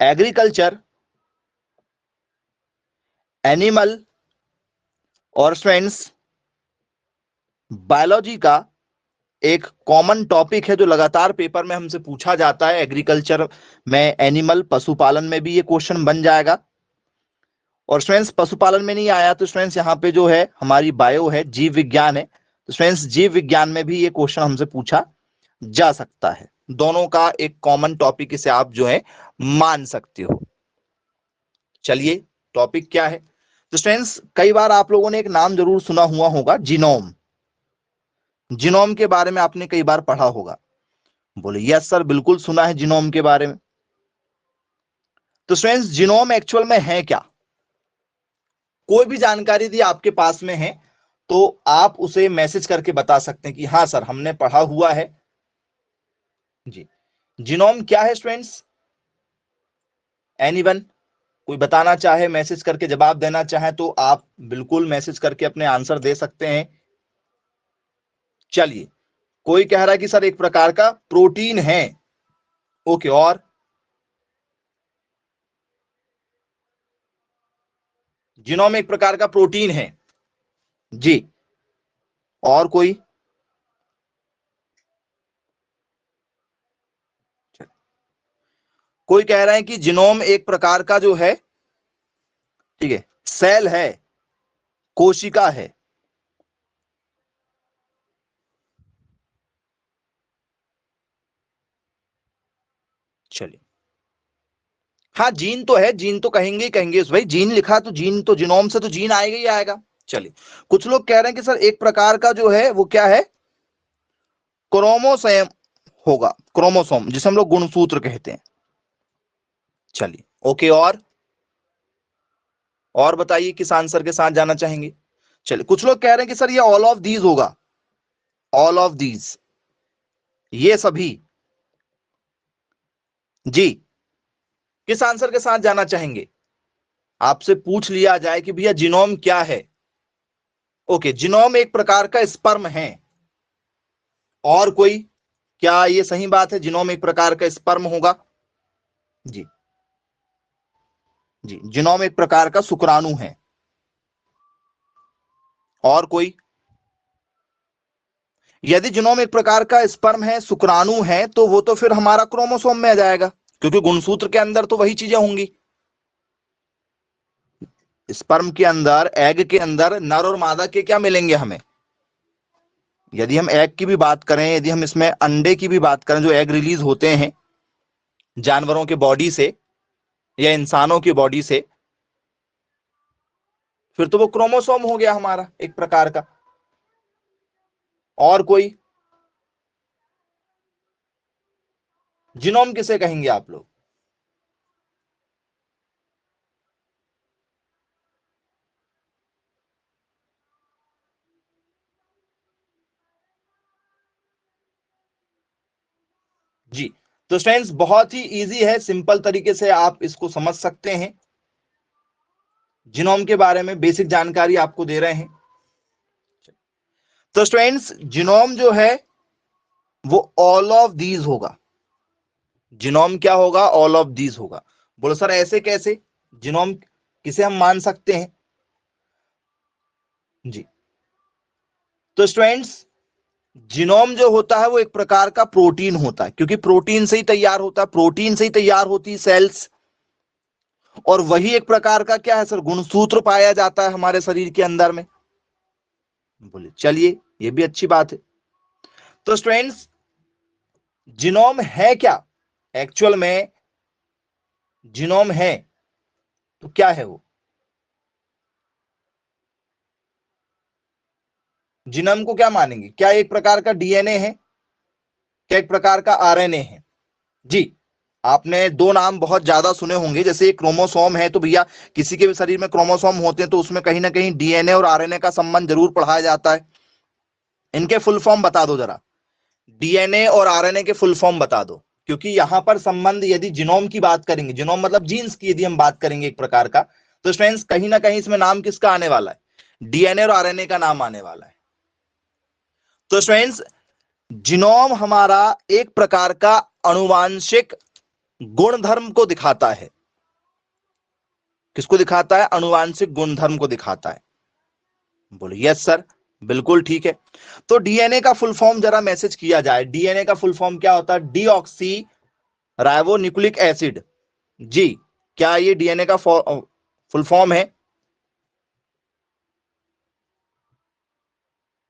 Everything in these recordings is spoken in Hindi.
एग्रीकल्चर, एनिमल और स्टूडेंट्स बायोलॉजी का एक कॉमन टॉपिक है जो लगातार पेपर में हमसे पूछा जाता है। एग्रीकल्चर में एनिमल, पशुपालन में भी ये क्वेश्चन बन जाएगा। और स्टूडेंट्स पशुपालन में नहीं आया तो स्टूडेंट्स यहाँ पे जो है हमारी बायो है, जीव विज्ञान है, तो स्टूडेंट्स जीव विज्ञान में भी ये क्वेश्चन हमसे पूछा जा सकता है। दोनों का एक कॉमन टॉपिक इसे आप जो है मान सकते हो। चलिए, टॉपिक क्या है? तो स्टूडेंट्स कई बार आप लोगों ने एक नाम जरूर सुना हुआ होगा, जीनोम। जीनोम के बारे में आपने कई बार पढ़ा होगा। बोले यस सर, बिल्कुल सुना है जीनोम के बारे में। तो स्टूडेंट्स जीनोम एक्चुअल में है क्या? कोई भी जानकारी यदि आपके पास में है तो आप उसे मैसेज करके बता सकते हैं कि हाँ सर हमने पढ़ा हुआ है जी। जीनोम क्या है स्टूडेंट्स? एनीवन कोई बताना चाहे, मैसेज करके जवाब देना चाहे तो आप बिल्कुल मैसेज करके अपने आंसर दे सकते हैं। चलिए, कोई कह रहा है कि सर एक प्रकार का प्रोटीन है। ओके, और जीनोम एक प्रकार का प्रोटीन है जी। और कोई? कोई कह रहा है कि जीनोम एक प्रकार का जो है, ठीक है, सेल है, कोशिका है। चलिए, हाँ जीन तो है, जीन तो कहेंगे ही कहेंगे भाई, जीन लिखा तो जीन तो जीनोम से तो जीन आएगा ही आएगा। चलिए, कुछ लोग कह रहे हैं कि सर एक प्रकार का जो है वो क्या है, क्रोमोसोम होगा, क्रोमोसोम जिसे हम लोग गुणसूत्र कहते हैं। चलिए ओके, और बताइए किस आंसर के साथ जाना चाहेंगे? चलिए, कुछ लोग कह रहे हैं कि सर ये ऑल ऑफ दीज होगा, ऑल ऑफ दीज, ये सभी जी। किस आंसर के साथ जाना चाहेंगे? आपसे पूछ लिया जाए कि भैया जीनोम क्या है। ओके, जीनोम एक प्रकार का स्पर्म है। और कोई? क्या ये सही बात है, जीनोम एक प्रकार का स्पर्म होगा? जी जी, जीनोम एक प्रकार का शुक्राणु है। और कोई? यदि जीनोम एक प्रकार का स्पर्म है, शुक्राणु है, तो वो तो फिर हमारा क्रोमोसोम में आ जाएगा, क्योंकि गुणसूत्र के अंदर तो वही चीजें होंगी। स्पर्म के अंदर, एग के अंदर नर और मादा के क्या मिलेंगे हमें? यदि हम एग की भी बात करें, यदि हम इसमें अंडे की भी बात करें, जो एग रिलीज होते हैं जानवरों के बॉडी से या इंसानों की बॉडी से, फिर तो वो क्रोमोसोम हो गया हमारा एक प्रकार का। और कोई? जीनोम किसे कहेंगे आप लोग? जी, तो स्टूडेंट्स बहुत ही इजी है, सिंपल तरीके से आप इसको समझ सकते हैं। जीनोम के बारे में बेसिक जानकारी आपको दे रहे हैं। तो स्टूडेंट्स जीनोम जो है वो ऑल ऑफ दीज होगा। जीनोम क्या होगा? ऑल ऑफ दीज होगा। बोलो सर ऐसे कैसे? जीनोम किसे हम मान सकते हैं जी? तो स्टूडेंट्स जीनोम जो होता है वो एक प्रकार का प्रोटीन होता है, क्योंकि प्रोटीन से ही तैयार होता है, प्रोटीन से ही तैयार होती है सेल्स। और वही एक प्रकार का क्या है सर, गुणसूत्र पाया जाता है हमारे शरीर के अंदर में। बोले चलिए, ये भी अच्छी बात है। तो स्टूडेंट्स जीनोम है क्या? एक्चुअल में जीनोम है तो क्या है वो? जीनोम को क्या मानेंगे? क्या एक प्रकार का डीएनए है? क्या एक प्रकार का आरएनए है? जी, आपने दो नाम बहुत ज्यादा सुने होंगे, जैसे क्रोमोसोम है, तो भैया किसी के भी शरीर में क्रोमोसोम होते हैं तो उसमें कहीं ना कहीं डीएनए और आरएनए का संबंध जरूर पढ़ाया जाता है। इनके फुल फॉर्म बता दो जरा, डीएनए और आरएनए के फुल फॉर्म बता दो, क्योंकि यहां पर संबंध यदि जीनोम की बात करेंगे, जीनोम मतलब जीन्स की यदि हम बात करेंगे एक प्रकार का, तो स्टूडेंट्स कहीं ना कहीं इसमें नाम किसका आने वाला है? डीएनए और आरएनए का नाम आने वाला है। तो स्टूडेंट्स जीनोम हमारा एक प्रकार का अनुवांशिक गुणधर्म को दिखाता है। किसको दिखाता है? अनुवांशिक गुणधर्म को दिखाता है। बोले यस सर, बिल्कुल ठीक है। तो डीएनए का फुल फॉर्म जरा मैसेज किया जाए। डीएनए का फुल फॉर्म क्या होता है? Deoxy ribonucleic acid. जी, क्या ये डीएनए का फुल फॉर्म है?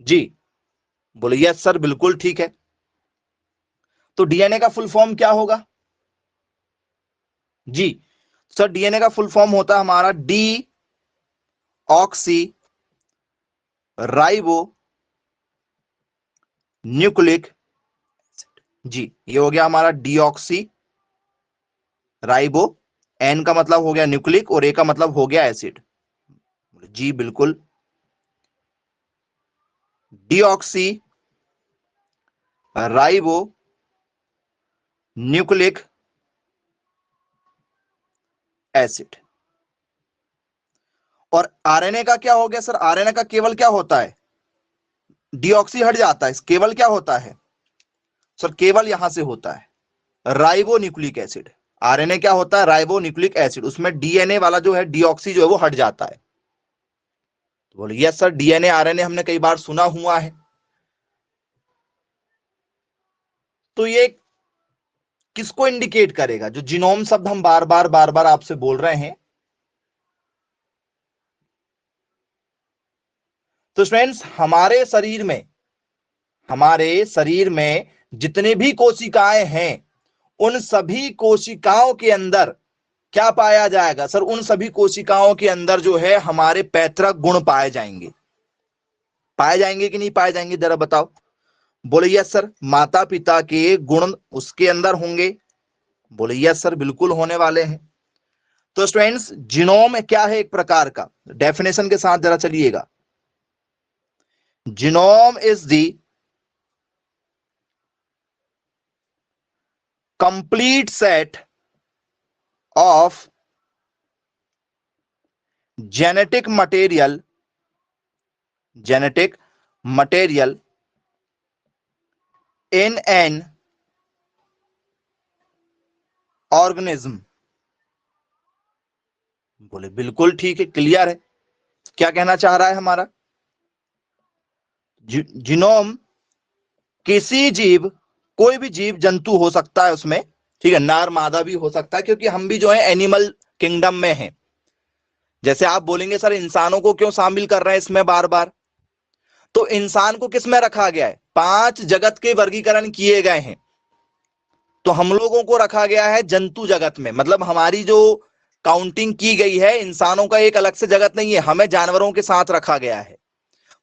जी, बोले यस सर, बिल्कुल ठीक है। तो डीएनए का फुल फॉर्म क्या होगा? जी सर, डीएनए का फुल फॉर्म होता है हमारा डी ऑक्सी राइबो न्यूक्लिक। जी, ये हो गया हमारा डीऑक्सी राइबो। एन का मतलब हो गया न्यूक्लिक और ए का मतलब हो गया एसिड। जी बिल्कुल, डीऑक्सी राइबो न्यूक्लिक एसिड। और आरएनए का क्या हो गया सर? आरएनए का केवल क्या होता है? डीऑक्सी हट जाता है, केवल क्या होता है सर? केवल यहां से होता है राइबो न्यूक्लिक एसिड। आरएनए क्या होता है? Ribo nucleic acid. उसमें डीएनए वाला जो है डीऑक्सी जो है वो हट जाता है। तो बोले यस सर, डीएनए आरएनए हमने कई बार सुना हुआ है। तो ये किसको इंडिकेट करेगा? जो जीनोम शब्द हम बार बार आपसे बोल रहे हैं। तो फ्रेंड्स, हमारे शरीर में जितने भी कोशिकाएं हैं, उन सभी कोशिकाओं के अंदर क्या पाया जाएगा सर? उन सभी कोशिकाओं के अंदर जो है हमारे पैतृक गुण पाए जाएंगे। पाए जाएंगे कि नहीं पाए जाएंगे, जरा बताओ। बोले यस सर, माता पिता के गुण उसके अंदर होंगे। बोले यस सर, बिल्कुल होने वाले हैं। तो स्टूडेंट्स, जीनोम क्या है? एक प्रकार का डेफिनेशन के साथ जरा चलिएगा। Genome is the complete set of genetic material in an organism. बोले बिल्कुल ठीक है, क्लियर है। क्या कहना चाह रहा है हमारा? जीनोम किसी जीव, कोई भी जीव जंतु हो सकता है उसमें, ठीक है, नार मादा भी हो सकता है, क्योंकि हम भी जो है एनिमल किंगडम में हैं। जैसे आप बोलेंगे सर इंसानों को क्यों शामिल कर रहे हैं इसमें बार बार? तो इंसान को किस में रखा गया है? 5 जगत के वर्गीकरण किए गए हैं। तो हम लोगों को रखा गया है जंतु जगत में। मतलब हमारी जो काउंटिंग की गई है, इंसानों का एक अलग से जगत नहीं है, हमें जानवरों के साथ रखा गया है।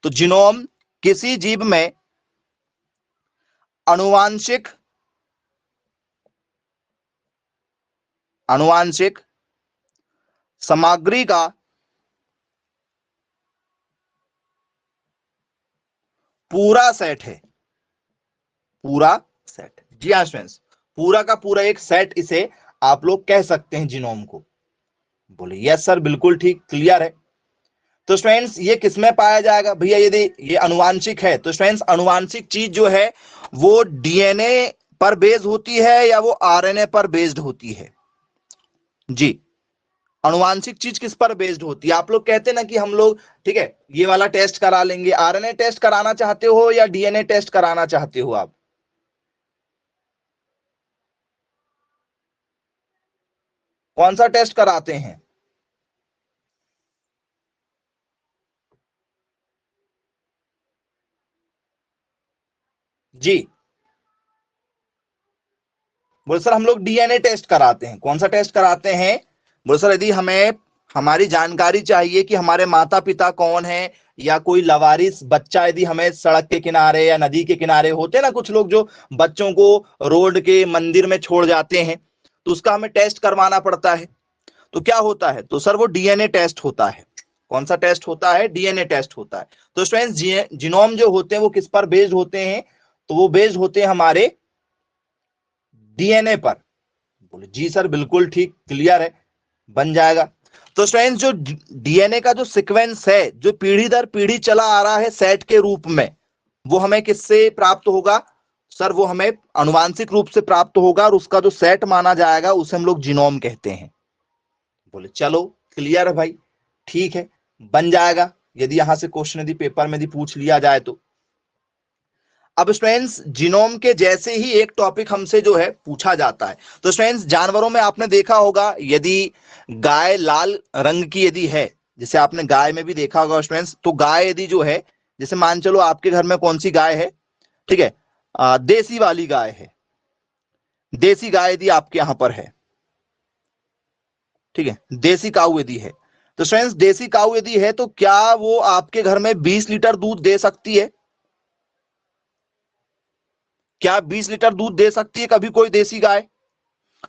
तो जीनोम किसी जीव में अनुवांशिक सामग्री का पूरा सेट है। पूरा सेट, जी हाँ स्टूडेंट्स, पूरा का पूरा एक सेट इसे आप लोग कह सकते हैं जीनोम को। बोले यस सर, बिल्कुल ठीक, क्लियर है। तो स्टूडेंट्स, ये किसमें पाया जाएगा भैया? यदि ये अनुवांशिक है तो स्टूडेंट्स, अनुवांशिक चीज जो है वो डीएनए पर बेस्ड होती है या वो आरएनए पर बेस्ड होती है? जी, अनुवांशिक चीज किस पर बेस्ड होती है? आप लोग कहते हैं ना कि हम लोग, ठीक है, ये वाला टेस्ट करा लेंगे। आरएनए टेस्ट कराना चाहते हो या डीएनए टेस्ट कराना चाहते हो आप? कौन सा टेस्ट कराते हैं? जी, बोले सर हम लोग डीएनए टेस्ट कराते हैं। कौन सा टेस्ट कराते हैं? बोले सर यदि हमें हमारी जानकारी चाहिए कि हमारे माता पिता कौन है, या कोई लवारिस बच्चा यदि हमें सड़क के किनारे या नदी के किनारे, होते ना कुछ लोग जो बच्चों को रोड के मंदिर में छोड़ जाते हैं, तो उसका हमें टेस्ट करवाना पड़ता है। तो क्या होता है? तो सर वो डीएनए टेस्ट होता है। कौन सा टेस्ट होता है? डीएनए टेस्ट होता है। तो स्टूडेंट्स, जीनोम जो होते हैं वो किस पर बेस्ड होते हैं? तो वो बेस्ड होते हैं हमारे डीएनए पर। बोले जी सर, बिल्कुल ठीक, क्लियर है, बन जाएगा। तो स्टूडेंट्स, जो डीएनए का जो सीक्वेंस है, जो पीढ़ी दर पीढ़ी चला आ रहा है सेट के रूप में, वो हमें किससे प्राप्त होगा? सर वो हमें आनुवांशिक रूप से प्राप्त होगा और उसका जो सेट माना जाएगा उसे हम लोग जीनोम कहते हैं। बोले चलो क्लियर है भाई, ठीक है, बन जाएगा यदि यहां से क्वेश्चन यदि पेपर में यदि पूछ लिया जाए तो। अब स्टूडेंट्स जीनोम के जैसे ही एक टॉपिक हमसे जो है पूछा जाता है, तो स्टूडेंट्स जानवरों में आपने देखा होगा यदि गाय लाल रंग की यदि है, जैसे आपने गाय में भी देखा होगा स्टूडेंट्स, तो गाय यदि जो है, जैसे मान चलो आपके घर में कौन सी गाय है, ठीक है, देसी वाली गाय है, देसी गाय यदि आपके यहां पर है, ठीक है, देसी काऊ यदि है, तो स्टूडेंट्स देसी काऊ यदि है तो क्या वो आपके घर में 20 लीटर दूध दे सकती है? क्या 20 लीटर दूध दे सकती है कभी कोई देसी गाय?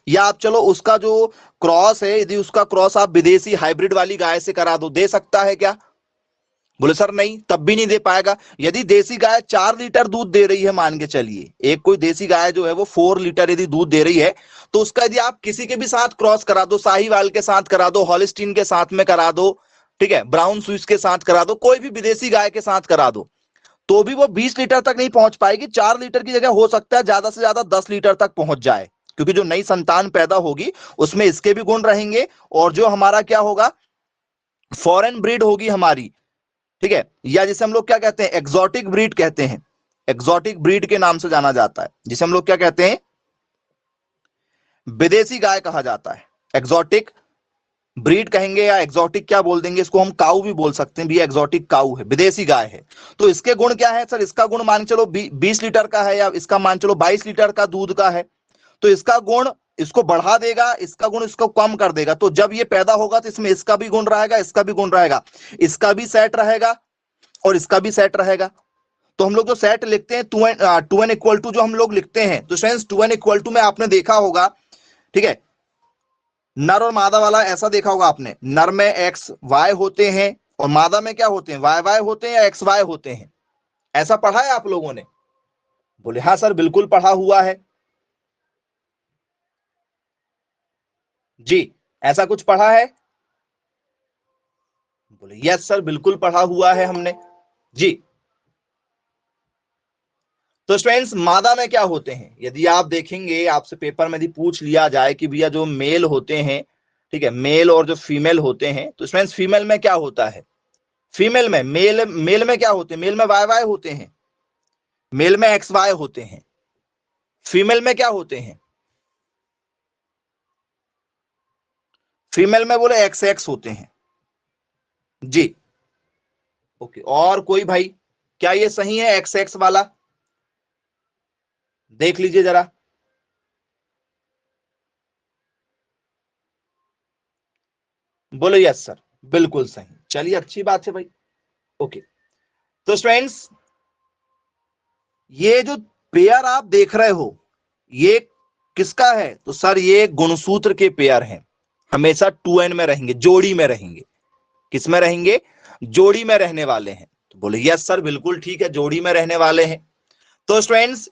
या आप चलो उसका जो क्रॉस है यदि उसका क्रॉस आप विदेशी हाइब्रिड वाली गाय से करा दो, दे सकता है क्या? बोले सर नहीं, तब भी नहीं दे पाएगा। यदि देसी गाय 4 लीटर दूध दे रही है, मान के चलिए एक कोई देसी गाय जो है वो 4 लीटर यदि दूध दे रही है, तो उसका यदि आप किसी के भी साथ क्रॉस करा दो, साहीवाल के साथ करा दो, हॉलिस्टीन के साथ में करा दो, ठीक है, ब्राउन स्विस के साथ करा दो, कोई भी विदेशी गाय के साथ करा दो, तो भी वो 20 लीटर तक नहीं पहुंच पाएगी। 4 लीटर की जगह हो सकता है ज्यादा से ज्यादा 10 लीटर तक पहुंच जाए, क्योंकि जो नई संतान पैदा होगी उसमें इसके भी गुण रहेंगे, और जो हमारा क्या होगा, फॉरेन ब्रीड होगी हमारी, ठीक है, या जिसे हम लोग क्या कहते हैं, एक्सोटिक ब्रीड कहते हैं, एक्सोटिक ब्रीड के नाम से जाना जाता है, जिसे हम लोग क्या कहते हैं, विदेशी गाय कहा जाता है, एक्सोटिक ब्रीड कहेंगे या एक्सोटिक क्या बोल देंगे इसको, हम काऊ भी बोल सकते हैं, भी एक्सोटिक काऊ है, विदेशी गाय है। तो इसके गुण क्या है सर? इसका गुण मान चलो 20 लीटर का है, या इसका मान चलो 22 लीटर का दूध का है, तो इसका गुण इसको बढ़ा देगा, इसका गुण इसको कम कर देगा। तो जब ये पैदा होगा तो इसमें इसका भी गुण रहेगा, इसका भी गुण रहेगा, इसका भी सेट रहेगा और इसका भी सेट रहेगा। तो हम लोग जो सेट लिखते हैं टू एन इक्वल टू जो हम लोग लिखते हैं, तो friends two n equal to में आपने देखा होगा, ठीक है, नर और मादा वाला ऐसा देखा होगा आपने, नर में एक्स वाई होते हैं और मादा में क्या होते हैं, वाई वाई होते हैं या एक्स वाई होते हैं, ऐसा पढ़ा है आप लोगों ने? बोले हाँ सर बिल्कुल पढ़ा हुआ है जी, ऐसा कुछ पढ़ा है? बोले यस सर बिल्कुल पढ़ा हुआ है हमने जी। तो स्टूडेंट्स मादा में क्या होते हैं, यदि आप देखेंगे आपसे पेपर में यदि पूछ लिया जाए कि भैया जो मेल होते हैं, ठीक है, मेल और जो फीमेल होते हैं, तो स्टूडेंट्स फीमेल में क्या होता है, फीमेल में मेल में क्या होते हैं, मेल में वाई वाई होते हैं, मेल में एक्स वाई होते हैं, फीमेल में क्या होते हैं, फीमेल में बोले एक्स एक्स होते हैं जी। ओके, और कोई भाई, क्या ये सही है एक्स एक्स वाला? देख लीजिए जरा। बोलो यस सर बिल्कुल सही, चलिए अच्छी बात है भाई। ओके, तो स्टूडेंट्स ये जो पेयर आप देख रहे हो ये किसका है, तो सर ये गुणसूत्र के पेयर हैं, हमेशा 2n में रहेंगे, जोड़ी में रहेंगे, किस में रहेंगे, जोड़ी में रहने वाले हैं। तो बोले यस सर बिल्कुल ठीक है, जोड़ी में रहने वाले हैं। तो स्टूडेंट्स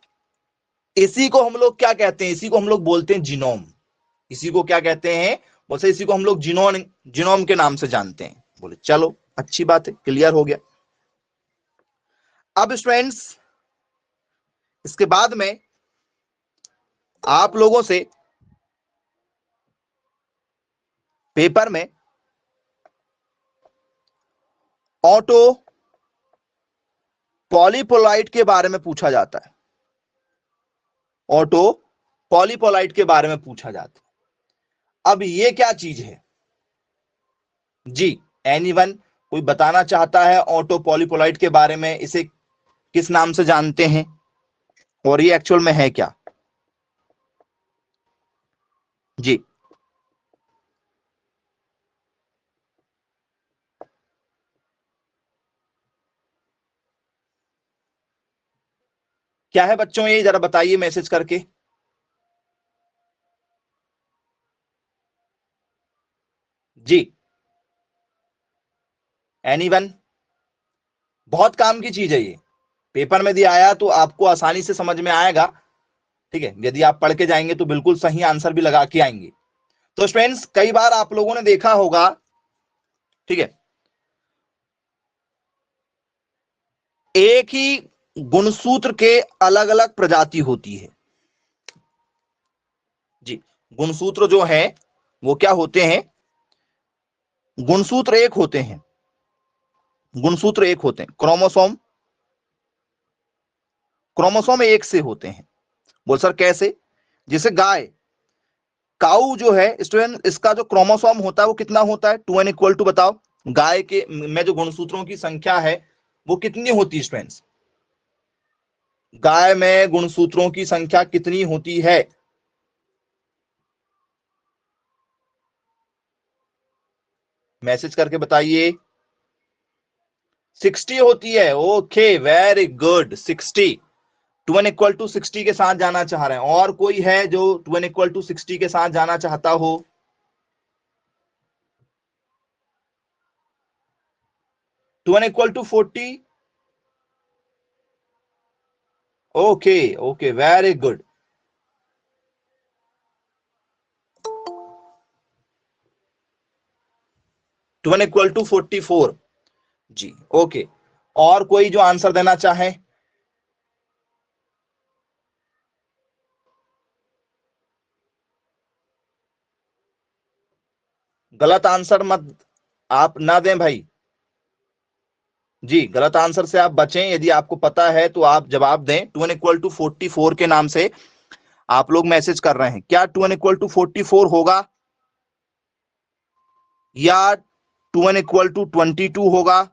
इसी को हम लोग क्या कहते हैं, इसी को हम लोग बोलते हैं जीनोम, इसी को क्या कहते हैं, बोलते इसी को हम लोग जीनोम जीनोम के नाम से जानते हैं। बोले चलो अच्छी बात है, क्लियर हो गया। अब स्टूडेंट्स इसके बाद में आप लोगों से पेपर में ऑटो पॉलीपोलाइट के बारे में पूछा जाता है, ऑटो पॉलीपोलाइट के बारे में पूछा जाता है। अब ये क्या चीज है जी, एनीवन कोई बताना चाहता है ऑटो पॉलीपोलाइट के बारे में, इसे किस नाम से जानते हैं और ये एक्चुअल में है क्या जी? क्या है बच्चों, ये जरा बताइए मैसेज करके। जी एनीवन, बहुत काम की चीज है ये, पेपर में दिया आया तो आपको आसानी से समझ में आएगा, ठीक है, यदि आप पढ़ के जाएंगे तो बिल्कुल सही आंसर भी लगा के आएंगे। तो फ्रेंड्स कई बार आप लोगों ने देखा होगा, ठीक है, एक ही गुणसूत्र के अलग अलग प्रजाति होती है जी। गुणसूत्र जो है वो क्या होते हैं? गुणसूत्र एक होते हैं, गुणसूत्र एक होते हैं। क्रोमोसोम, क्रोमोसोम एक से होते हैं। बोल सर कैसे? जैसे गाय, काऊ जो है स्टूडेंट, इसका जो क्रोमोसोम होता है वो कितना होता है? 2n=2। बताओ गाय के में जो गुणसूत्रों की संख्या है वो कितनी होती है स्टूडेंट्स? गाय में गुणसूत्रों की संख्या कितनी होती है? मैसेज करके बताइए। 60 होती है। Okay very good, 60। 2n=60 के साथ जाना चाह रहे हैं। और कोई है जो 2n=60 के साथ जाना चाहता हो? 2n=40। Okay okay very good. 2n=44 जी। ओके, और कोई जो आंसर देना चाहे? गलत आंसर मत आप ना दें भाई जी। गलत आंसर से आप बचें। यदि आपको पता है तो आप जवाब दें। 2n=44 के नाम से आप लोग मैसेज कर रहे हैं। क्या 2n=44 होगा या 2n=22 होगा?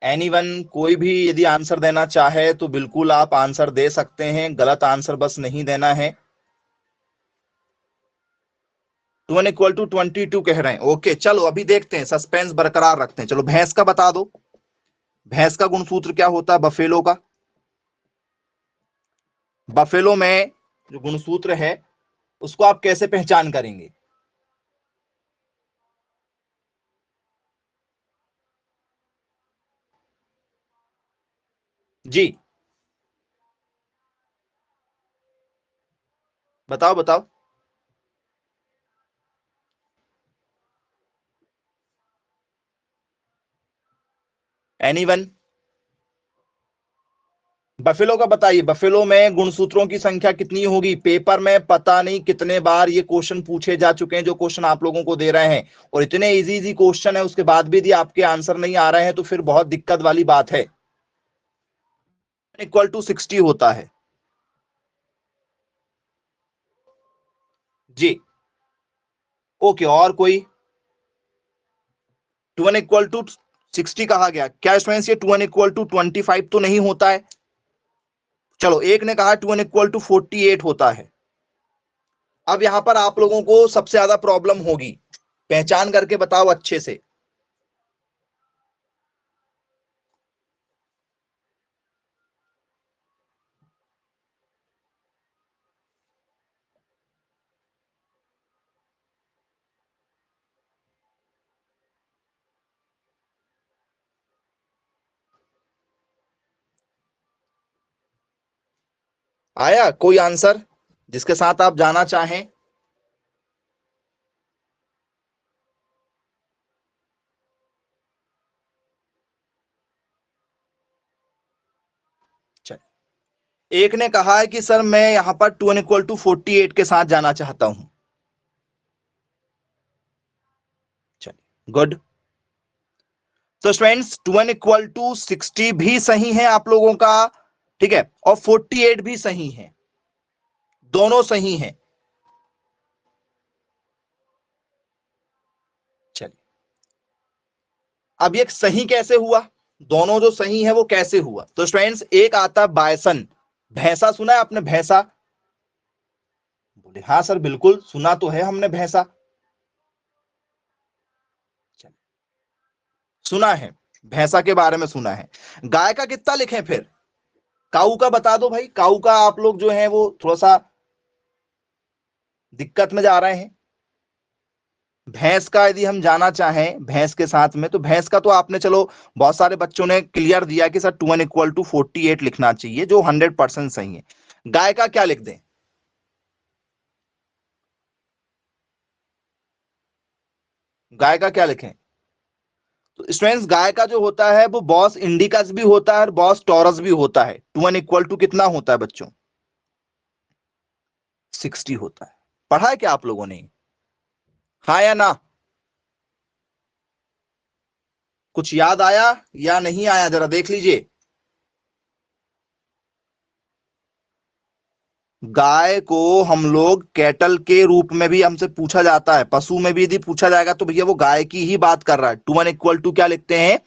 एनीवन, कोई भी यदि आंसर देना चाहे तो बिल्कुल आप आंसर दे सकते हैं। गलत आंसर बस नहीं देना है। 2n=22 कह रहे हैं। ओके चलो अभी देखते हैं, सस्पेंस बरकरार रखते हैं। चलो भैंस का बता दो। भैंस का गुणसूत्र क्या होता है? बफेलो का। बफेलो में जो गुणसूत्र है उसको आप कैसे पहचान करेंगे? जी बताओ बताओ। एनीवन? बफेलो का बताइए। बफेलो में गुणसूत्रों की संख्या कितनी होगी? पेपर में पता नहीं कितने बार ये क्वेश्चन पूछे जा चुके हैं, जो क्वेश्चन आप लोगों को दे रहे हैं, और इतने इजी इजी क्वेश्चन है, उसके बाद भी यदि आपके आंसर नहीं आ रहे हैं तो फिर बहुत दिक्कत वाली बात है। (=60 होता है जी। ओके, और कोई? 2n=60 कहा गया। क्या स्टूडेंट्स ये 2n=25 तो नहीं होता है? चलो एक ने कहा 2n=48 होता है। अब यहां पर आप लोगों को सबसे ज्यादा प्रॉब्लम होगी, पहचान करके बताओ अच्छे से। आया कोई आंसर जिसके साथ आप जाना चाहें? एक ने कहा है कि सर मैं यहां पर 2n=48 के साथ जाना चाहता हूं। चलिए गुड। तो स्टूडेंट्स 2n=60 भी सही है आप लोगों का, ठीक है, और 48 भी सही है, दोनों सही हैं। चलिए अब ये सही कैसे हुआ? दोनों जो सही है वो कैसे हुआ? तो स्टूडेंट्स एक आता बायसन, भैंसा सुना है आपने? भैंसा? बोले हाँ सर बिल्कुल सुना तो है हमने भैंसा। सुना है, भैंसा के बारे में सुना है। गाय का कितना लिखें फिर? काऊ का बता दो भाई। काऊ का आप लोग जो है वो थोड़ा सा दिक्कत में जा रहे हैं। भैंस का यदि हम जाना चाहें भैंस के साथ में, तो भैंस का तो आपने चलो बहुत सारे बच्चों ने क्लियर दिया कि सर 2n = 48 लिखना चाहिए, जो 100% सही है। गाय का क्या लिख दें? गाय का क्या लिखें? तो स्टूडेंट्स गाय का जो होता है वो बॉस इंडिकस भी होता है और बॉस टॉरस भी होता है। 2n = कितना होता है बच्चों? 60 होता है। पढ़ा है क्या आप लोगों ने? हाँ या ना? कुछ याद आया या नहीं आया, जरा देख लीजिए। गाय को हम लोग कैटल के रूप में भी हमसे पूछा जाता है, पशु में भी यदि पूछा जाएगा तो भैया वो गाय की ही बात कर रहा है। 2n = क्या लिखते हैं?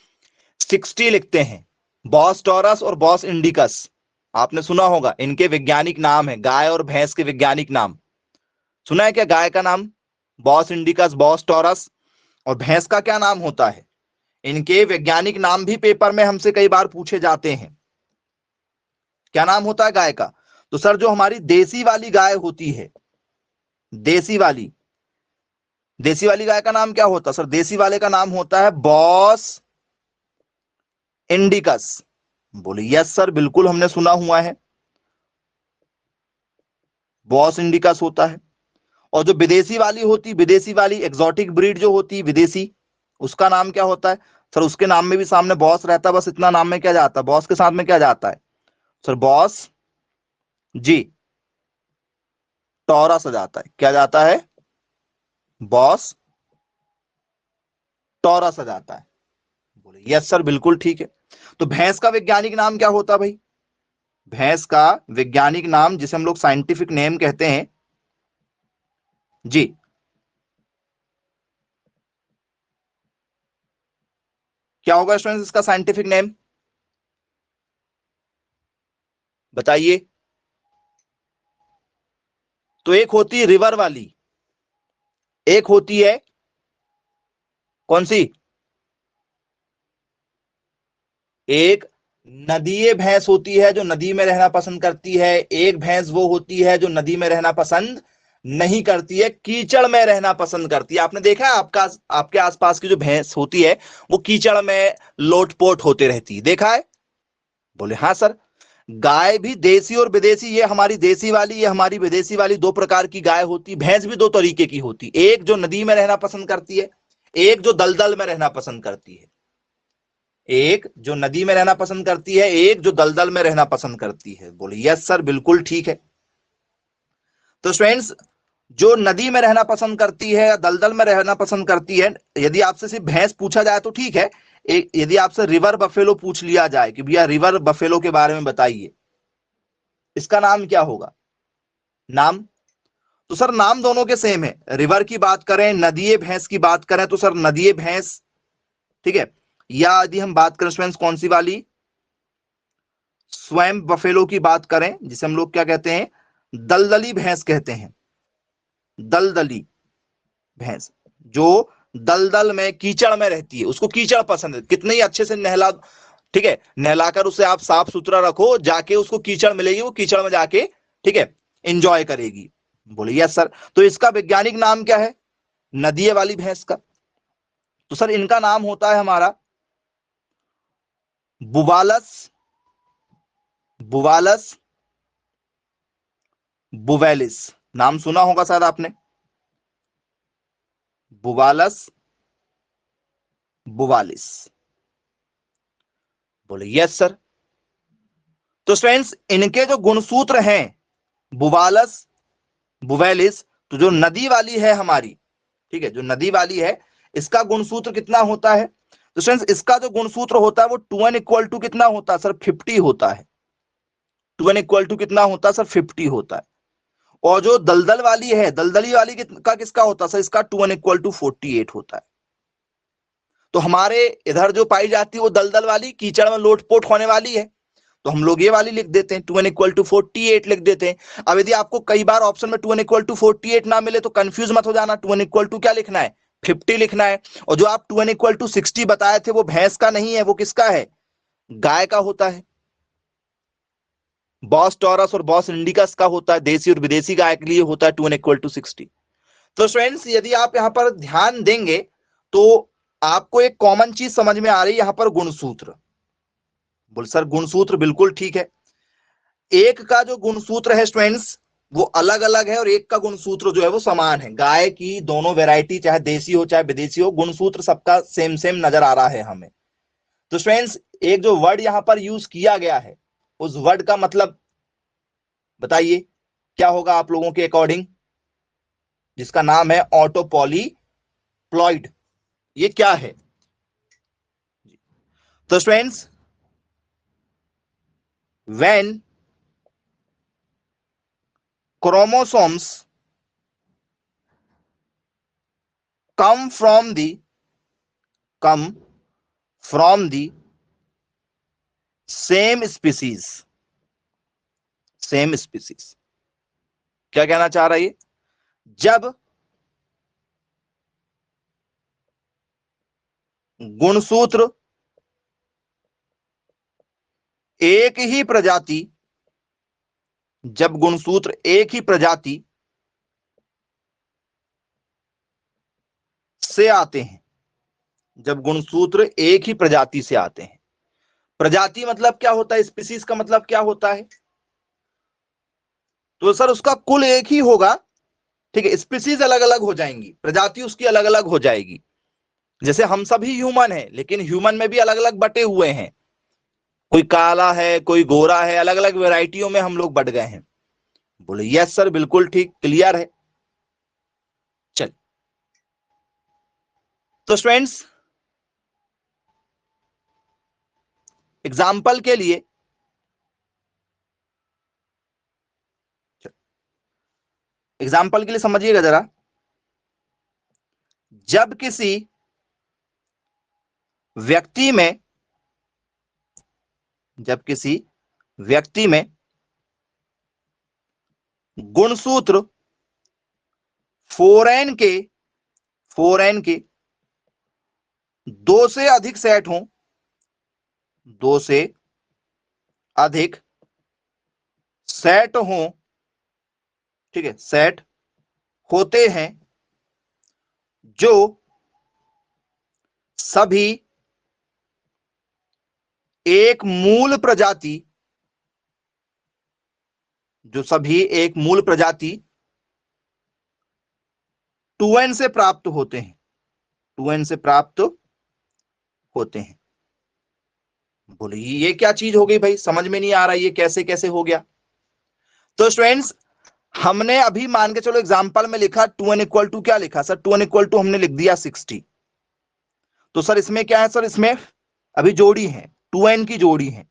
60 लिखते हैं। बॉस टॉरस और बॉस इंडिकस आपने सुना होगा, इनके वैज्ञानिक नाम है, गाय और भैंस के वैज्ञानिक नाम सुना है क्या? गाय का नाम बॉस इंडिकस, बॉस टॉरस, और भैंस का क्या नाम होता है? इनके वैज्ञानिक नाम भी पेपर में हमसे कई बार पूछे जाते हैं। क्या नाम होता है गाय का? तो सर जो हमारी देसी वाली गाय होती है, देसी वाली, देसी वाली गाय का नाम क्या होता है? सर देसी वाले का नाम होता है बॉस इंडिकस। बोले यस सर, बिल्कुल हमने सुना हुआ है, बॉस इंडिकस होता है। और जो विदेशी वाली होती, विदेशी वाली एग्जॉटिक ब्रीड जो होती है विदेशी, उसका नाम क्या होता है? सर उसके नाम में भी सामने बॉस रहता है, बस इतना नाम में क्या जाता है, बॉस के साथ में क्या जाता है? सर बॉस जी टॉरस आ जाता है। क्या जाता है? बॉस टॉरस आ जाता है। बोले यस सर, बिल्कुल ठीक है। तो भैंस का वैज्ञानिक नाम क्या होता है भाई? भैंस का वैज्ञानिक नाम, जिसे हम लोग साइंटिफिक नेम कहते हैं जी, क्या होगा स्टूडेंट्स इसका साइंटिफिक नेम? बताइए। तो एक होती है रिवर वाली, एक होती है कौन सी? एक नदीय भैंस होती है जो नदी में रहना पसंद करती है, एक भैंस वो होती है जो नदी में रहना पसंद नहीं करती है, कीचड़ में रहना पसंद करती है। आपने देखा है आपका आपके आसपास की जो भैंस होती है वो कीचड़ में लोटपोट होते रहती है, देखा है? बोले हाँ सर। गाय भी देसी और विदेशी, ये हमारी देसी वाली, ये हमारी विदेशी वाली, दो प्रकार की गाय होती। भैंस भी दो तरीके की होती, एक जो नदी में रहना पसंद करती है, एक जो दलदल में रहना पसंद करती है। एक जो नदी में रहना पसंद करती है, एक जो दलदल में रहना पसंद करती है। बोले यस सर, बिल्कुल ठीक है। तो स्टूडेंट्स जो नदी में रहना पसंद करती है या दलदल में रहना पसंद करती है, यदि आपसे सिर्फ भैंस पूछा जाए तो ठीक है। एक यदि आपसे रिवर बफेलो पूछ लिया जाए कि भैया रिवर बफेलो के बारे में बताइए, इसका नाम क्या होगा? नाम तो सर नाम दोनों के सेम है। रिवर की बात करें, नदीय भैंस की बात करें तो सर नदीय भैंस, ठीक है। या यदि हम बात करें स्टूडेंट्स कौन सी वाली, स्वयं बफेलो की बात करें, जिसे हम लोग क्या कहते हैं, दलदली भैंस कहते हैं। दलदली भैंस जो दलदल में कीचड़ में रहती है, उसको कीचड़ पसंद है, कितने ही अच्छे से नहला, ठीक है, नहलाकर उसे आप साफ सुथरा रखो, जाके उसको कीचड़ मिलेगी, वो कीचड़ में जाके, ठीक है, इंजॉय करेगी। बोले यस सर। तो इसका वैज्ञानिक नाम क्या है नदीय वाली भैंस का? तो सर इनका नाम होता है हमारा बुवालस, बुवालस बुवेलिस। नाम सुना होगा शायद आपने, बुवालस बुवालिस। बोले यस सर। तो स्टूडेंट्स इनके जो गुणसूत्र हैं बुवालस बुवेलिस, तो जो नदी वाली है हमारी, ठीक है, जो नदी वाली है, इसका गुणसूत्र कितना होता है? तो स्टूडेंट्स इसका जो गुणसूत्र होता है वो 2n = कितना होता है सर? 50 होता है। 2n = कितना होता है सर? 50 होता है। और जो दलदल वाली है, दलदली वाली का किसका होता है सर? इसका 2n = 48 होता है। तो हमारे इधर जो पाई जाती है वो दलदल वाली, कीचड़ में लोटपोट होने वाली है, तो हम लोग ये वाली लिख देते हैं, 2n = 48 लिख देते हैं। अब यदि आपको कई बार ऑप्शन में 2n = 48 ना मिले तो कंफ्यूज मत हो जाना, 2n = क्या लिखना है? 50 लिखना है। और जो आप 2n = 60 बताए थे वो भैंस का नहीं है, वो किसका है? गाय का होता है। बॉस टॉरस और बॉस इंडिकस का होता है, देसी और विदेशी गाय के लिए होता है 2n = 60। तो स्टूडेंट्स यदि आप यहां पर ध्यान देंगे तो आपको एक कॉमन चीज समझ में आ रही है यहां पर, गुणसूत्र। बोल सर गुणसूत्र बिल्कुल ठीक है। एक का जो गुणसूत्र है स्टूडेंट्स वो अलग अलग है और एक का गुणसूत्र जो है वो समान है। गाय की दोनों वैरायटी, चाहे देसी हो चाहे विदेशी हो, गुणसूत्र सबका सेम सेम नजर आ रहा है हमें। तो स्टूडेंट्स एक जो वर्ड यहां पर यूज किया गया है उस वर्ड का मतलब बताइए क्या होगा आप लोगों के अकॉर्डिंग, जिसका नाम है ऑटोपॉलीप्लॉइड। ये क्या है? तो students when chromosomes come from the same species, क्या कहना चाह रहा है ये? जब गुणसूत्र एक ही प्रजाति जब गुणसूत्र एक ही प्रजाति से आते हैं, जब गुणसूत्र एक ही प्रजाति से आते हैं, प्रजाति मतलब क्या होता है, स्पीसीज का मतलब क्या होता है? तो सर उसका कुल एक ही होगा, ठीक है, स्पीसीज अलग अलग हो जाएंगी, प्रजाति उसकी अलग अलग हो जाएगी। जैसे हम सभी ह्यूमन हैं लेकिन ह्यूमन में भी अलग अलग बटे हुए हैं, कोई काला है कोई गोरा है, अलग अलग वैरायटियों में हम लोग बट गए हैं। बोले यस सर बिल्कुल ठीक, क्लियर है। चल तो स्टूडेंट्स एग्जाम्पल के लिए, एग्जाम्पल के लिए समझिएगा जरा। जब किसी व्यक्ति में जब किसी व्यक्ति में गुणसूत्र फोरेन के दो से अधिक सेट हों, दो से अधिक सेट हों, ठीक है, सेट होते हैं जो सभी एक मूल प्रजाति एक मूल प्रजाति 2n से प्राप्त होते हैं, 2n से प्राप्त होते हैं। बोलिए ये क्या चीज हो गई भाई, समझ में नहीं आ रहा ये कैसे कैसे हो गया? तो स्टूडेंट्स हमने अभी मान के चलो एग्जांपल में लिखा 2n इक्वल टू, क्या लिखा सर? 2n इक्वल टू हमने लिख दिया 60। तो सर इसमें क्या है सर, इसमें अभी जोड़ी है, 2n की जोड़ी है,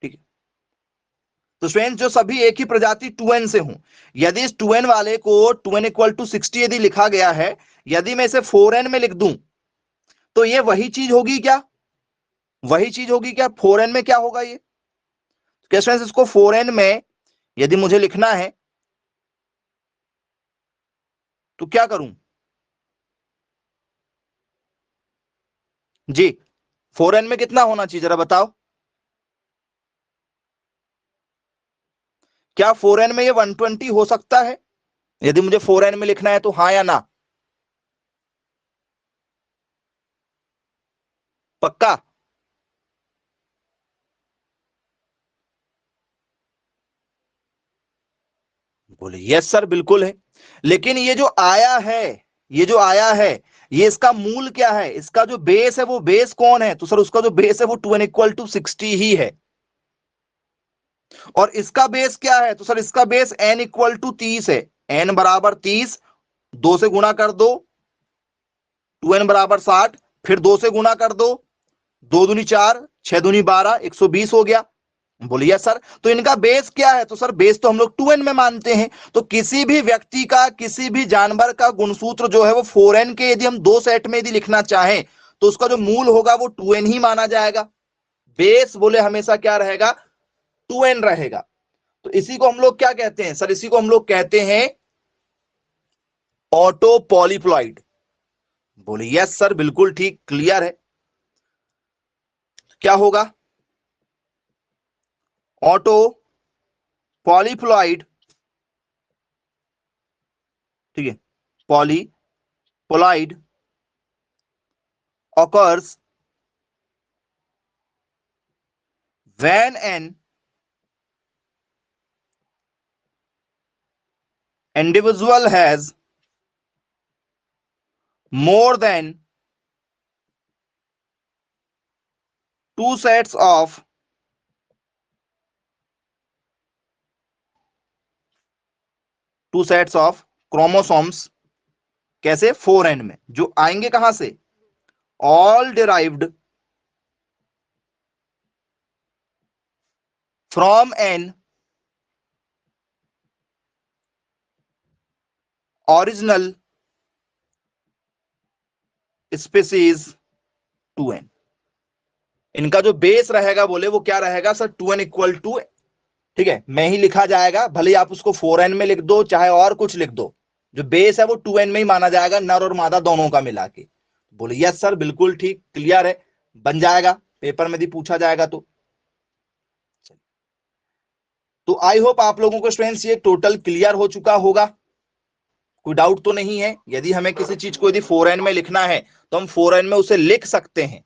ठीक है। तो स्टूडेंट जो सभी एक ही प्रजाति 2n से हूं, यदि इस 2n वाले को 2n इक्वल टू 60 यदि लिखा गया है, यदि मैं इसे 4n में लिख दूं तो ये वही चीज होगी क्या? वही चीज होगी क्या? 4n में क्या होगा ये? क्या स्टूडेंट्स इसको 4n में यदि मुझे लिखना है तो क्या करूं जी? 4n में कितना होना चाहिए जरा बताओ? क्या 4n में ये 120 हो सकता है? यदि मुझे 4n में लिखना है तो हाँ या ना? पक्का? बोले यस सर बिल्कुल है। लेकिन ये जो आया है, ये जो आया है, ये इसका मूल क्या है? इसका जो बेस है वो बेस कौन है? तो सर उसका जो बेस है वो 2n इक्वल टू 60 ही है। और इसका बेस क्या है? तो सर इसका बेस n इक्वल टू 30 है। n बराबर 30, 2 से गुणा कर दो, 2n बराबर 60, फिर 2 से गुणा कर दो, 2 दूनी 4, 6 दूनी 12, 120 हो गया। बोलिए सर तो इनका बेस क्या है? तो सर बेस तो हम लोग 2n में मानते हैं। तो किसी भी व्यक्ति का, किसी भी जानवर का गुणसूत्र जो है वो 4n के यदि हम दो सेट में यदि लिखना चाहें तो उसका जो मूल होगा वो 2n ही माना जाएगा। बेस बोले हमेशा क्या रहेगा? 2n रहेगा। तो इसी को हम लोग क्या कहते हैं सर? इसी को हम लोग कहते हैं ऑटो पॉलीप्लॉइड। बोले यस सर बिल्कुल ठीक, क्लियर है। क्या होगा? ऑटो पॉलीप्लॉइड ठीक है, पॉलीपोलाइड occurs when an individual has more than two sets of chromosomes. कैसे? 4n में, जो आएंगे कहां से? all derived from an original species 2n. इनका जो बेस रहेगा बोले वो क्या रहेगा सर? 2n इक्वल टू, ठीक है, मैं ही लिखा जाएगा, भले आप उसको 4n में लिख दो चाहे और कुछ लिख दो, जो बेस है वो 2n में ही माना जाएगा, नर और मादा दोनों का मिला के। बोले यस सर, बिल्कुल ठीक, क्लियर है, बन जाएगा, पेपर में भी पूछा जाएगा। तो आई होप आप लोगों को स्टूडेंट्स ये टोटल क्लियर हो चुका होगा, कोई डाउट तो नहीं है। यदि हमें किसी चीज को यदि 4n में लिखना है तो हम 4n में उसे लिख सकते हैं,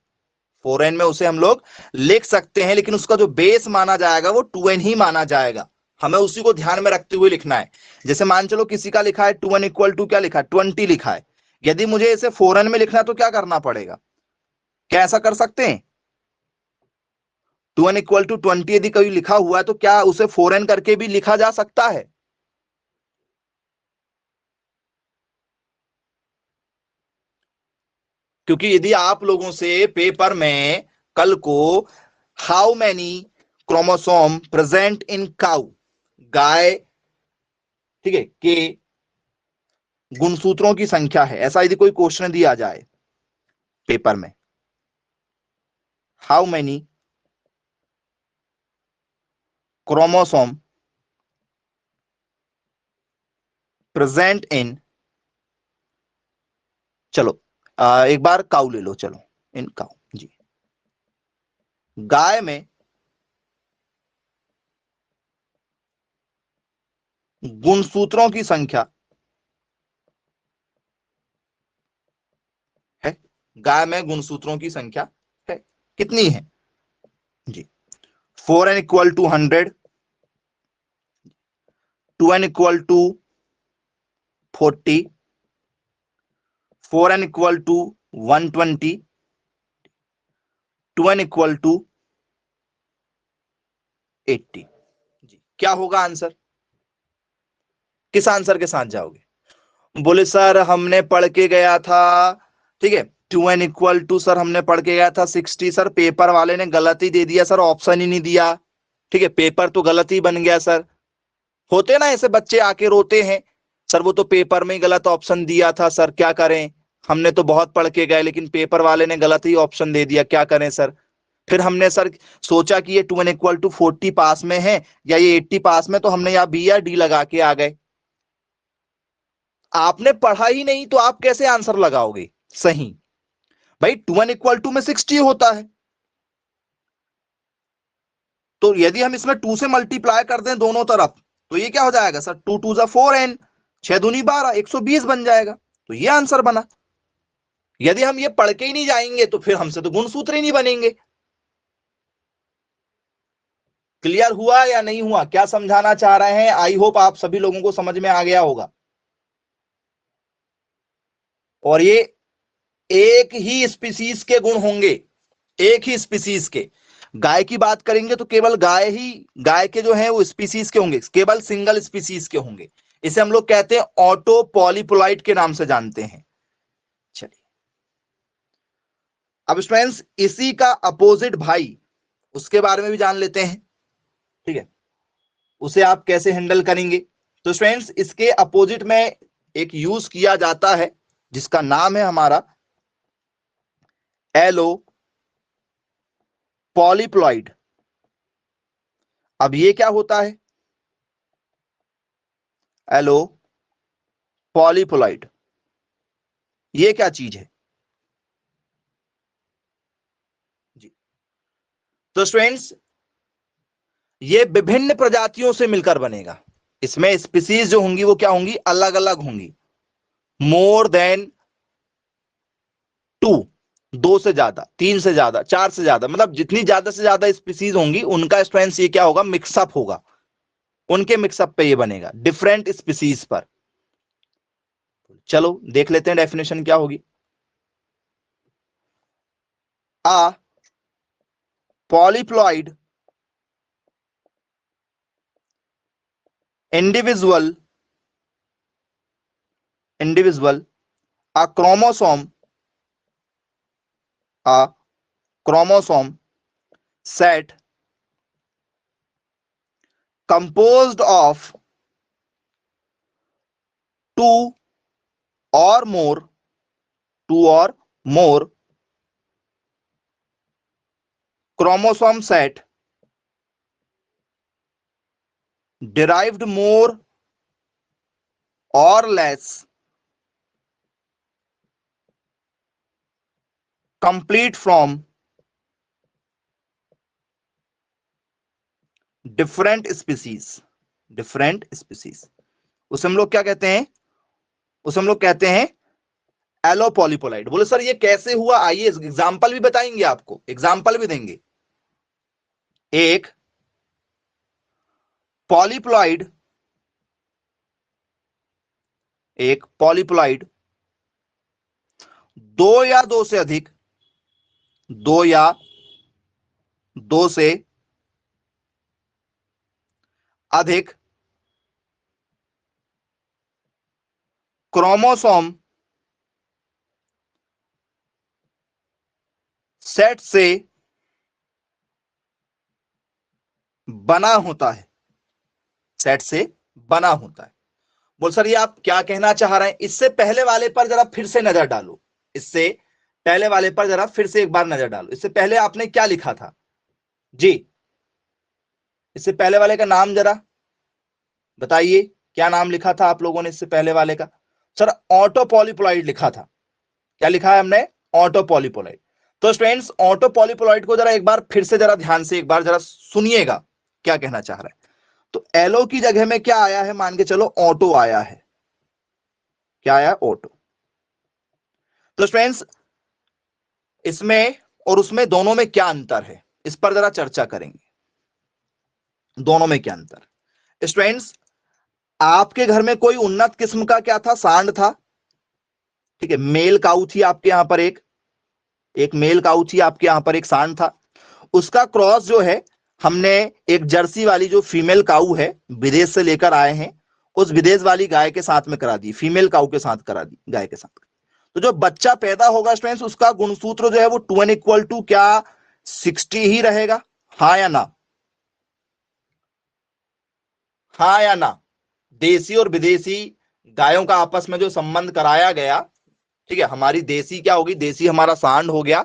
4n में उसे हम लोग लिख सकते हैं, लेकिन उसका जो बेस माना जाएगा वो 2n ही माना जाएगा, हमें उसी को ध्यान में रखते हुए लिखना है। जैसे मान चलो किसी का लिखा है 2n इक्वल टू क्या लिखा है? 20 लिखा है, यदि मुझे इसे 4n में लिखना है तो क्या करना पड़ेगा? क्या ऐसा कर सकते हैं? 2n इक्वल टू 20 यदि कभी लिखा हुआ है तो क्या उसे 4n करके भी लिखा जा सकता है? क्योंकि यदि आप लोगों से पेपर में कल को how many chromosome present in cow, गाय, ठीक है, के गुणसूत्रों की संख्या है, ऐसा यदि कोई क्वेश्चन दिया जाए पेपर में, हाउ मैनी क्रोमोसोम प्रेजेंट इन, चलो एक बार काउ ले लो, चलो इन काउ जी, गाय में गुणसूत्रों की संख्या है, गाय में गुणसूत्रों की संख्या है, कितनी है जी? 4n equal to 100, 2n equal to 40, 4n equal to 120, 2n equal to 80 जी। क्या होगा आंसर? किस आंसर के साथ जाओगे? बोले सर हमने पढ़ के गया था, ठीक है, 2n इक्वल टू सर हमने पढ़ के गया था 60, सर पेपर वाले ने गलत ही दे दिया सर, ऑप्शन ही नहीं दिया, ठीक है, पेपर तो गलत ही बन गया सर। होते ना ऐसे बच्चे आके रोते हैं, सर वो तो पेपर में ही गलत ऑप्शन दिया था सर, क्या करें, हमने तो बहुत पढ़ के गए लेकिन पेपर वाले ने गलत ही ऑप्शन दे दिया, क्या करें सर। फिर हमने सर सोचा कि ये 2n इक्वल टू 40 पास में है या ये 80 पास में, तो हमने यहाँ बी या डी लगा के आ गए। आपने पढ़ा ही नहीं तो आप कैसे आंसर लगाओगे सही? भाई 2n इक्वल टू में 60 होता है, तो यदि हम इसमें 2 से मल्टीप्लाई कर दें दोनों तरफ तो ये क्या हो जाएगा सर? 2 2 जा 4n, 6 दूनी 12, 120 बन जाएगा, तो ये आंसर बना। यदि हम ये पढ़ के ही नहीं जाएंगे तो फिर हमसे तो गुणसूत्र ही नहीं बनेंगे। क्लियर हुआ या नहीं हुआ? क्या समझाना चाह रहे हैं? आई होप आप सभी लोगों को समझ में आ गया होगा। और ये एक ही स्पीसीज के गुण होंगे, एक ही स्पीसीज के। गाय की बात करेंगे तो केवल गाय ही, गाय के जो है वो स्पीसीज के होंगे, केवल सिंगल स्पीसीज के होंगे। इसे हम लोग कहते हैं ऑटो पॉलीपोलाइट के नाम से जानते हैं। चलिए अब स्टूडेंट्स इसी का अपोजिट भाई, उसके बारे में भी जान लेते हैं, ठीक है, उसे आप कैसे हैंडल करेंगे। तो स्टूडेंट्स इसके अपोजिट में एक यूज किया जाता है जिसका नाम है हमारा एलो पॉलीप्लॉइड। अब ये क्या होता है एलो पॉलीप्लॉइड? ये क्या चीज है जी? तो स्टूडेंट्स ये विभिन्न प्रजातियों से मिलकर बनेगा, इसमें स्पीसीज जो होंगी वो क्या होंगी? अलग अलग होंगी, मोर देन 2, 2 से ज्यादा, 3 से ज्यादा, 4 से ज्यादा, मतलब जितनी ज्यादा से ज्यादा स्पीसीज होंगी उनका स्ट्रेंथ ये क्या होगा, मिक्सअप होगा, उनके मिक्सअप पे ये बनेगा, डिफरेंट स्पीसीज पर। चलो देख लेते हैं डेफिनेशन क्या होगी। A polyploid individual a chromosome set composed of two or more chromosome set derived more or less complete from different species उसे हम लोग क्या कहते हैं, उसे हम लोग कहते हैं एलोपॉलीपोलाइड। बोले सर ये कैसे हुआ, आइए एग्जांपल भी बताएंगे, आपको एग्जांपल भी देंगे। एक पॉलीप्लॉइड दो या दो से अधिक क्रोमोसोम सेट से बना होता है, बोल सर ये आप क्या कहना चाह रहे हैं, इससे पहले वाले पर जरा फिर से नजर डालो, इससे पहले वाले पर जरा फिर से एक बार नजर डालो। इससे पहले आपने क्या लिखा था जी, इससे पहले वाले का नाम जरा बताइए, क्या नाम लिखा था आप लोगों ने इससे पहले वाले का? सर ऑटोपॉलीपोलाइड लिखा था। क्या लिखा है हमने? ऑटोपॉलीपोलाइड। तो स्टूडेंट्स ऑटोपॉलीपोलाइड को जरा एक बार फिर से जरा ध्यान से एक बार जरा सुनिएगा क्या कहना चाह रहा है। तो एलो की जगह में क्या आया है, मान के चलो ऑटो आया है। क्या आया? ऑटो। तो स्टूडेंट्स इसमें और उसमें दोनों में क्या अंतर है, इस पर जरा चर्चा करेंगे, दोनों में क्या अंतर। स्टूडेंट्स आपके घर में कोई उन्नत किस्म का क्या था, सांड था, ठीक है, मेल काऊ थी आपके यहां पर, एक मेल काऊ थी आपके यहां पर, एक सांड था, उसका क्रॉस जो है हमने एक जर्सी वाली जो फीमेल काऊ है विदेश से लेकर आए हैं, उस विदेश वाली गाय के साथ में करा दी, फीमेल काऊ के साथ करा दी, गाय के साथ। तो जो बच्चा पैदा होगा स्टूडेंट्स उसका गुणसूत्र जो है वो 2n = क्या 60 ही रहेगा, हाँ या ना? हाँ या ना? देसी और विदेशी गायों का आपस में जो संबंध कराया गया, ठीक है, हमारी देसी क्या होगी, देसी हमारा सांड हो गया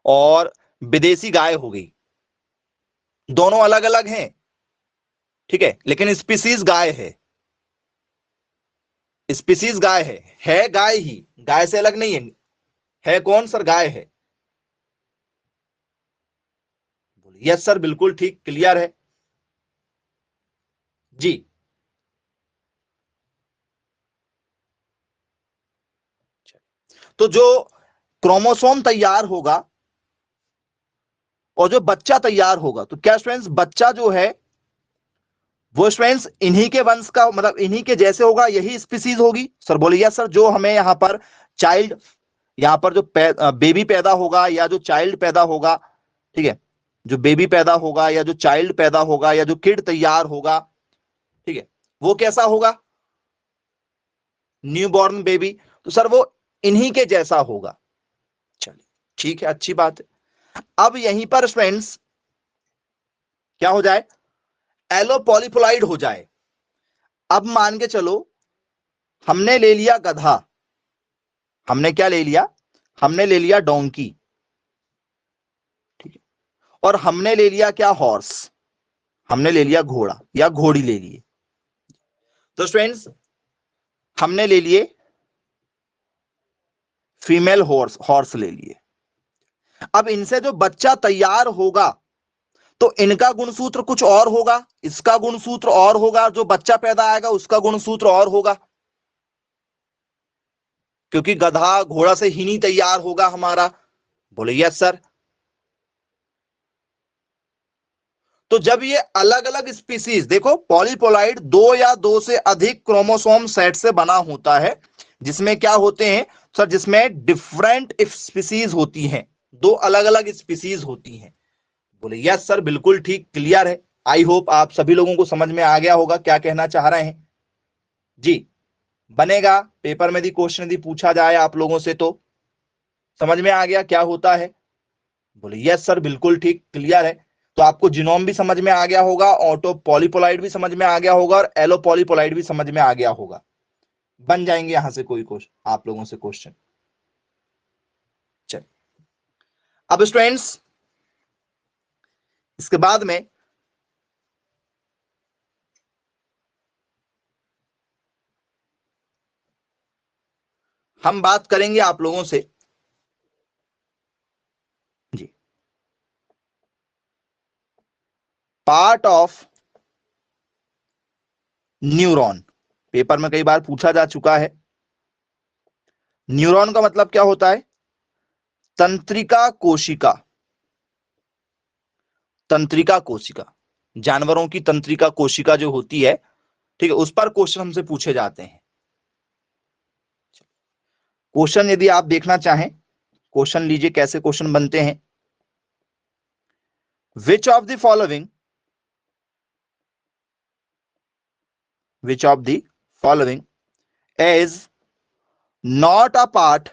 और विदेशी गाय हो गई, दोनों अलग अलग हैं, ठीक है, लेकिन स्पीसीज गाय है गाय ही, गाय से अलग नहीं है कौन सर? गाय है। यस सर, बिल्कुल ठीक, क्लियर है जी। तो जो क्रोमोसोम तैयार होगा और जो बच्चा तैयार होगा, तो क्या स्टूडेंट्स बच्चा जो है वो स्टूडेंट्स इन्हीं के वंश का, मतलब इन्हीं के जैसे होगा, यही स्पीसीज होगी? सर बोलिए सर, जो हमें यहाँ पर चाइल्ड, यहाँ पर जो बेबी पैदा होगा या जो चाइल्ड पैदा होगा, ठीक है, जो बेबी पैदा होगा या जो चाइल्ड पैदा होगा या जो किड तैयार होगा, ठीक है, वो कैसा होगा? New born baby. तो सर वो इन्हीं के जैसा होगा। चलिए ठीक है, अच्छी बात है। अब यहीं पर फ्रेंड्स क्या हो जाए, एलोपॉलीपोलाइड हो जाए। अब मान के चलो हमने ले लिया गधा, हमने क्या ले लिया, हमने ले लिया डोंकी, ठीक है, और हमने ले लिया क्या, हॉर्स, हमने ले लिया घोड़ा या घोड़ी ले लिए। तो स्टूडेंट्स हमने ले लिए फीमेल हॉर्स ले लिए। अब इनसे जो बच्चा तैयार होगा तो इनका गुणसूत्र कुछ और होगा, इसका गुणसूत्र और होगा, जो बच्चा पैदा आएगा उसका गुणसूत्र और होगा। क्योंकि गधा घोड़ा से ही नहीं तैयार होगा हमारा। बोले यस सर। तो जब ये अलग अलग स्पीसीज, देखो पॉलीपोलाइड दो या दो से अधिक क्रोमोसोम सेट से बना होता है, जिसमें क्या होते हैं सर, जिसमें डिफरेंट स्पीसीज होती हैं, दो अलग अलग स्पीसीज होती हैं। बोले यस सर, बिल्कुल ठीक, क्लियर है। आई होप आप सभी लोगों को समझ में आ गया होगा क्या कहना चाह रहे हैं। जी, बनेगा पेपर में यदि क्वेश्चन यदि पूछा जाए आप लोगों से तो समझ में आ गया क्या होता है। बोले यस सर, बिल्कुल ठीक, क्लियर है। तो आपको जीनोम भी समझ में आ गया होगा, ऑटो पॉलीपोलाइड भी समझ में आ गया होगा, और एलो पॉलीपोलाइड भी समझ में आ गया होगा। बन जाएंगे यहां से कोई क्वेश्चन आप लोगों से क्वेश्चन। चलिए, अब स्टूडेंट्स इसके बाद में हम बात करेंगे आप लोगों से जी, पार्ट ऑफ न्यूरॉन। पेपर में कई बार पूछा जा चुका है। न्यूरॉन का मतलब क्या होता है? तंत्रिका कोशिका। तंत्रिका कोशिका, जानवरों की तंत्रिका कोशिका जो होती है, ठीक है, उस पर क्वेश्चन हमसे पूछे जाते हैं। क्वेश्चन यदि आप देखना चाहें, क्वेश्चन लीजिए कैसे क्वेश्चन बनते हैं। Which of the following, which of the following is not a part,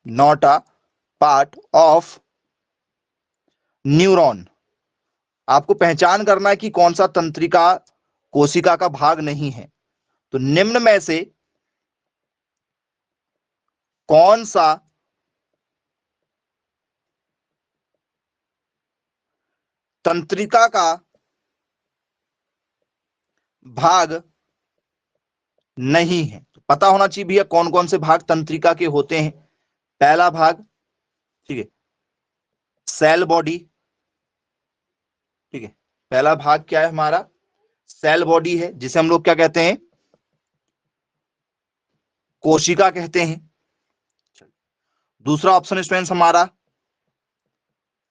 not a part of neuron. आपको पहचान करना है कि कौन सा तंत्रिका कोशिका का भाग नहीं है। तो निम्न में से कौन सा तंत्रिका का भाग नहीं है? तो पता होना चाहिए भैया कौन कौन से भाग तंत्रिका के होते हैं। पहला भाग, ठीक है, सेल बॉडी। ठीक है, पहला भाग क्या है हमारा? सेल बॉडी है, जिसे हम लोग क्या कहते हैं? कोशिका कहते हैं। दूसरा ऑप्शन स्टूडेंट्स हमारा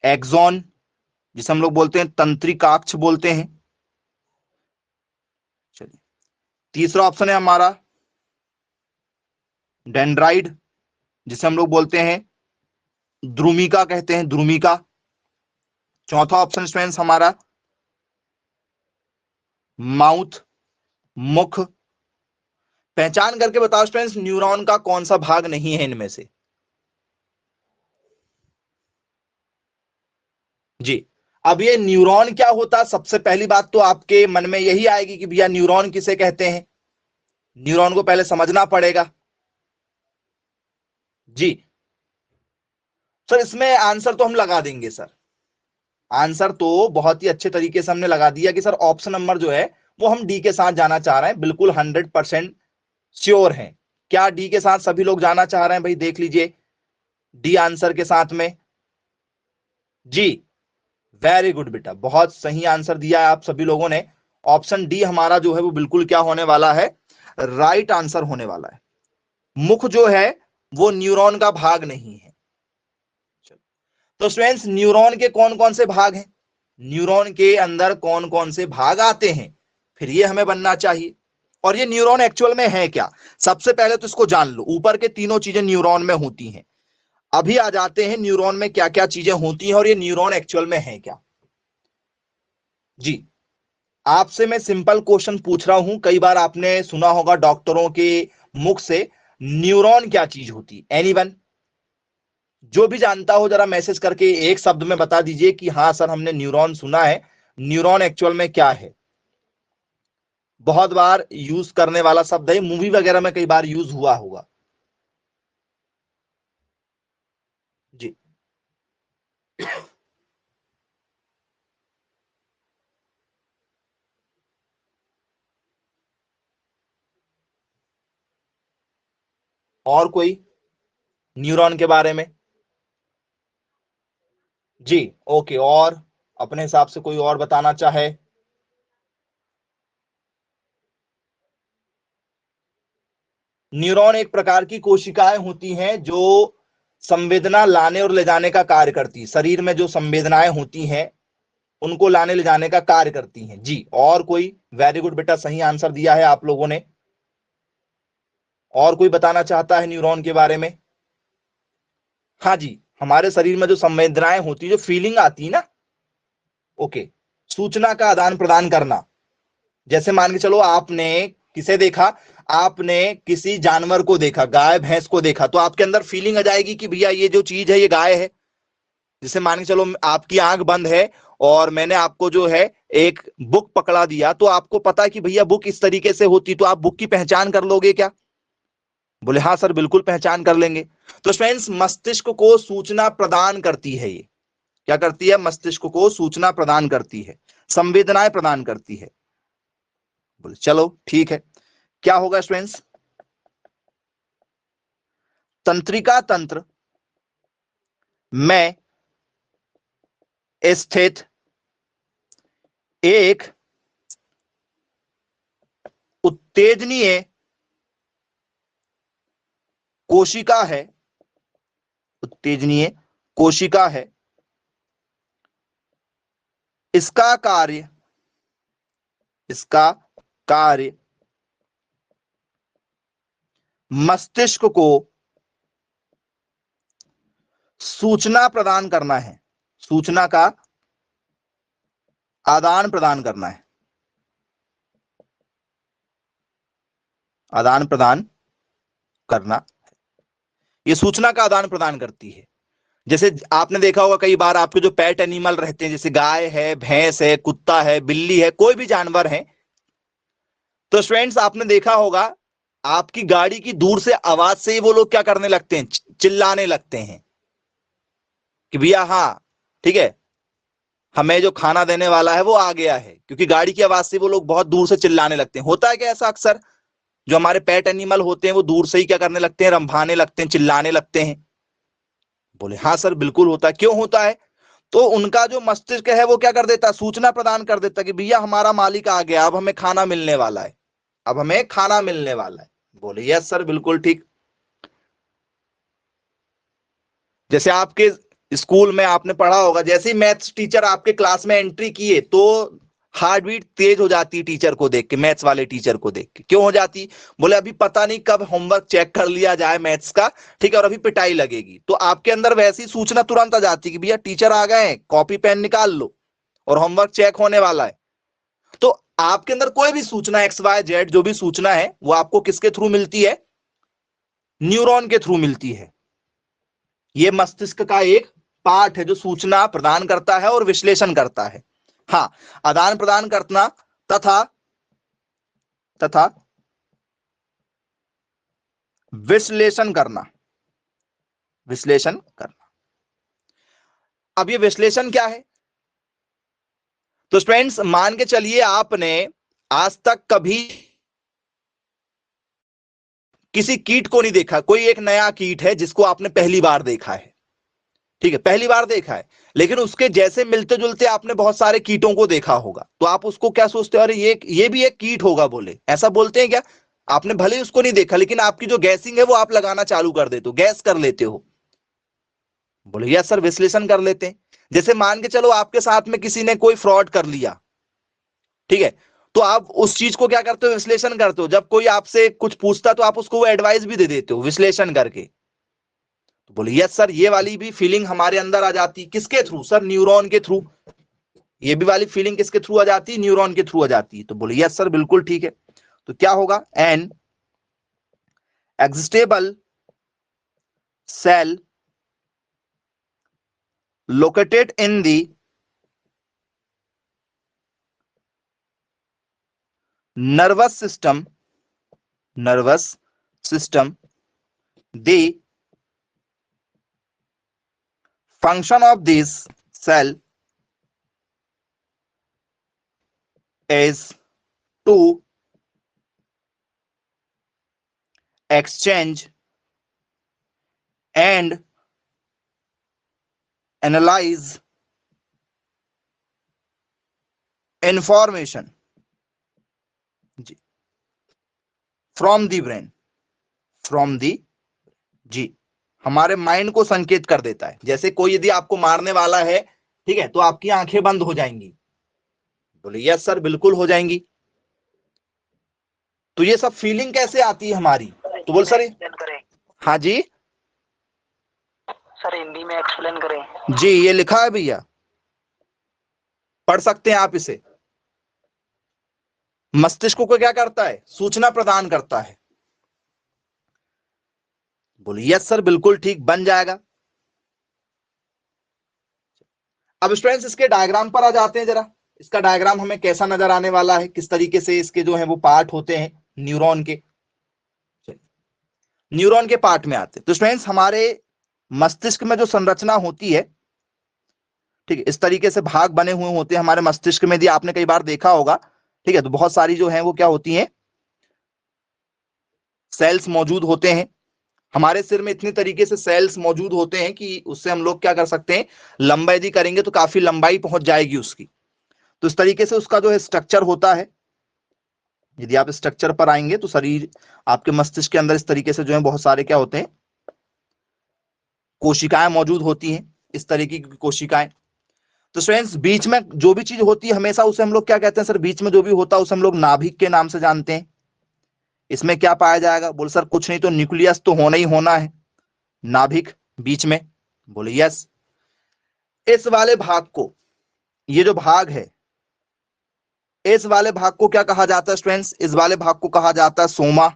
एक्सॉन, जिसे हम लोग बोलते हैं तंत्रिकाक्ष बोलते हैं। चलिए, तीसरा ऑप्शन है हमारा डेंड्राइड, जिसे हम लोग बोलते हैं द्रुमिका कहते हैं, द्रुमिका। चौथा ऑप्शन स्टूडेंट्स हमारा माउथ, मुख। पहचान करके बताओ स्टूडेंट्स, न्यूरॉन का कौन सा भाग नहीं है इनमें से? जी, अब ये न्यूरॉन क्या होता है, सबसे पहली बात तो आपके मन में यही आएगी कि भैया न्यूरॉन किसे कहते हैं। न्यूरॉन को पहले समझना पड़ेगा। जी सर, इसमें आंसर तो हम लगा देंगे सर। आंसर तो बहुत ही अच्छे तरीके से हमने लगा दिया कि सर ऑप्शन नंबर जो है वो हम डी के साथ जाना चाह रहे हैं, बिल्कुल 100% श्योर हैं। क्या डी के साथ सभी लोग जाना चाह रहे हैं भाई? देख लीजिए डी आंसर के साथ में। जी, वेरी गुड बेटा, बहुत सही आंसर दिया है आप सभी लोगों ने। ऑप्शन डी हमारा जो है वो बिल्कुल क्या होने वाला है? राइट आंसर होने वाला है। मुख जो है वो न्यूरॉन का भाग नहीं है। तो स्टूडेंट्स, न्यूरॉन के कौन कौन से भाग हैं? न्यूरॉन के अंदर कौन कौन से भाग आते हैं, फिर ये हमें बनना चाहिए। और ये न्यूरॉन एक्चुअल में है क्या? सबसे पहले तो इसको जान लो, ऊपर के तीनों चीजें न्यूरॉन में होती हैं। अभी आ जाते हैं न्यूरॉन में क्या क्या चीजें होती हैं और ये न्यूरॉन एक्चुअल में है क्या। जी, आपसे मैं सिंपल क्वेश्चन पूछ रहा हूं। कई बार आपने सुना होगा डॉक्टरों के मुख से, न्यूरॉन क्या चीज होती है? एनीवन जो भी जानता हो जरा मैसेज करके एक शब्द में बता दीजिए कि हाँ सर हमने न्यूरॉन सुना है। न्यूरॉन एक्चुअल में क्या है? बहुत बार यूज करने वाला शब्द है, मूवी वगैरह में कई बार यूज हुआ होगा। जी, और कोई न्यूरॉन के बारे में? जी, ओके, और अपने हिसाब से कोई और बताना चाहे? न्यूरॉन एक प्रकार की कोशिकाएं होती हैं जो संवेदना लाने और ले जाने का कार्य करती है। शरीर में जो संवेदनाएं होती हैं उनको लाने ले जाने का कार्य करती हैं जी। और कोई? वेरी गुड बेटा, सही आंसर दिया है आप लोगों ने। और कोई बताना चाहता है न्यूरॉन के बारे में? हाँ जी, हमारे शरीर में जो संवेदनाएं होती है, जो फीलिंग आती है ना, ओके, सूचना का आदान प्रदान करना। जैसे मान के चलो आपने किसे देखा, आपने किसी जानवर को देखा, गाय भैंस को देखा, तो आपके अंदर फीलिंग आ जाएगी कि भैया ये जो चीज है ये गाय है। जैसे मान के चलो आपकी आंख बंद है और मैंने आपको जो है एक बुक पकड़ा दिया, तो आपको पता है कि भैया बुक इस तरीके से होती, तो आप बुक की पहचान कर लोगे क्या? बोले हाँ सर, बिल्कुल पहचान कर लेंगे। तो फ्रेंड्स, मस्तिष्क को सूचना प्रदान करती है ये। क्या करती है? मस्तिष्क को सूचना प्रदान करती है, संवेदनाएं प्रदान करती है। बोले चलो ठीक है। क्या होगा स्टूडेंट्स? तंत्रिका तंत्र में स्थित एक उत्तेजनीय कोशिका है, उत्तेजनीय कोशिका है। इसका कार्य, इसका कार्य मस्तिष्क को सूचना प्रदान करना है, सूचना का आदान प्रदान करना है, आदान प्रदान करना। ये सूचना का आदान प्रदान करती है। जैसे आपने देखा होगा कई बार आपके जो पेट एनिमल रहते हैं, जैसे गाय है, भैंस है, कुत्ता है, बिल्ली है, कोई भी जानवर है, तो स्टूडेंट्स आपने देखा होगा आपकी गाड़ी की दूर से आवाज से ही वो लोग क्या करने लगते हैं, चिल्लाने लगते हैं कि भैया हाँ ठीक है, हमें जो खाना देने वाला है वो आ गया है। क्योंकि गाड़ी की आवाज से वो लोग बहुत दूर से चिल्लाने लगते हैं। होता है क्या ऐसा? अक्सर जो हमारे पेट एनिमल होते हैं वो दूर से ही क्या करने लगते हैं, रंभाने लगते हैं, चिल्लाने लगते हैं। बोले हाँ सर, बिल्कुल होता है। क्यों होता है? तो उनका जो मस्तिष्क है वो क्या कर देता है, सूचना प्रदान कर देता है कि भैया हमारा मालिक आ गया, अब हमें खाना मिलने वाला है, अब हमें खाना मिलने वाला है। बोले यस सर, बिल्कुल ठीक। जैसे आपके स्कूल में आपने पढ़ा होगा, जैसे ही मैथ्स टीचर आपके क्लास में एंट्री किए तो हार्ट बीट तेज हो जाती है टीचर को देख के, मैथ्स वाले टीचर को देख के। क्यों हो जाती? बोले अभी पता नहीं कब होमवर्क चेक कर लिया जाए मैथ्स का, ठीक है, और अभी पिटाई लगेगी। तो आपके अंदर वैसी सूचना तुरंत आ जाती है कि भैया टीचर आ गए, कॉपी पेन निकाल लो और होमवर्क चेक होने वाला है। तो आपके अंदर कोई भी सूचना, एक्स वाई जेड जो भी सूचना है, वो आपको किसके थ्रू मिलती है? न्यूरॉन के थ्रू मिलती है। ये मस्तिष्क का एक पार्ट है जो सूचना प्रदान करता है और विश्लेषण करता है। हाँ, आदान प्रदान करना तथा तथा विश्लेषण करना, विश्लेषण करना। अब ये विश्लेषण क्या है? तो स्टूडेंट्स मान के चलिए आपने आज तक कभी किसी कीट को नहीं देखा, कोई एक नया कीट है जिसको आपने पहली बार देखा है, ठीक है, पहली बार देखा है, लेकिन उसके जैसे मिलते जुलते आपने बहुत सारे कीटों को देखा होगा, तो आप उसको क्या सोचते हो, अरे ये भी एक कीट होगा, बोले ऐसा बोलते हैं क्या? आपने भले ही उसको नहीं देखा, लेकिन आपकी जो गैसिंग है वो आप लगाना चालू कर देते हो, गैस कर लेते हो। बोले यस सर, विश्लेषण कर लेते हैं। जैसे मान के चलो आपके साथ में किसी ने कोई फ्रॉड कर लिया, ठीक है, तो आप उस चीज को क्या करते हो, विश्लेषण करते हो। जब कोई आपसे कुछ पूछता तो आप उसको वो एडवाइस भी दे देते हो विश्लेषण करके। तो बोले यस सर, ये वाली भी फीलिंग हमारे अंदर आ जाती, किसके थ्रू सर? न्यूरॉन के थ्रू। ये भी वाली फीलिंग किसके थ्रू आ जाती है? न्यूरॉन के थ्रू आ जाती है। तो बोले यस सर, बिल्कुल ठीक है। तो क्या होगा? An existable cell located in the nervous system, nervous system, the function of this cell is to exchange and analyze information from the brain, from the, जी, हमारे माइंड को संकेत कर देता है। जैसे कोई यदि आपको मारने वाला है, ठीक है, तो आपकी आंखें बंद हो जाएंगी। बोले यस सर, बिल्कुल हो जाएंगी। तो ये सब फीलिंग कैसे आती है हमारी? तो बोल सर, हाँ जी सर, हिंदी में एक्सप्लेन करें। जी, ये लिखा है भैया, पढ़ सकते हैं आप इसे। मस्तिष्क को क्या करता है? सूचना प्रदान करता है। बोलिए यस सर, बिल्कुल ठीक, बन जाएगा। अब स्टूडेंट्स इसके डायग्राम पर आ जाते हैं जरा। इसका डायग्राम हमें कैसा नजर आने वाला है, किस तरीके से इसके जो है वो पार्ट होते हैं न्यूरॉन के। न्यूरॉन के पार्ट में आते हैं तो स्टूडेंट्स हमारे मस्तिष्क में जो संरचना होती है, ठीक है, इस तरीके से भाग बने हुए होते हैं हमारे मस्तिष्क में। यदि आपने कई बार देखा होगा, ठीक है, तो बहुत सारी जो है वो क्या होती हैं, सेल्स मौजूद होते हैं। हमारे सिर में इतनी तरीके से सेल्स मौजूद होते हैं कि उससे हम लोग क्या कर सकते हैं, लंबा यदि करेंगे तो काफी लंबाई पहुंच जाएगी उसकी। तो इस तरीके से उसका जो है स्ट्रक्चर होता है। यदि आप स्ट्रक्चर पर आएंगे तो शरीर, आपके मस्तिष्क के अंदर इस तरीके से जो है बहुत सारे क्या होते हैं, कोशिकाएं मौजूद होती हैं, इस तरीके की कोशिकाएं। तो स्टूडेंट्स बीच में जो भी चीज होती है हमेशा उसे हम लोग क्या कहते हैं सर? बीच में जो भी होता है उसे हम लोग नाभिक के नाम से जानते हैं। इसमें क्या पाया जाएगा? बोल सर कुछ नहीं तो न्यूक्लियस तो होना ही होना है, नाभिक बीच में। बोले यस। इस वाले भाग को, ये जो भाग है, इस वाले भाग को क्या कहा जाता है स्टूडेंट्स? इस वाले भाग को कहा जाता है सोमा।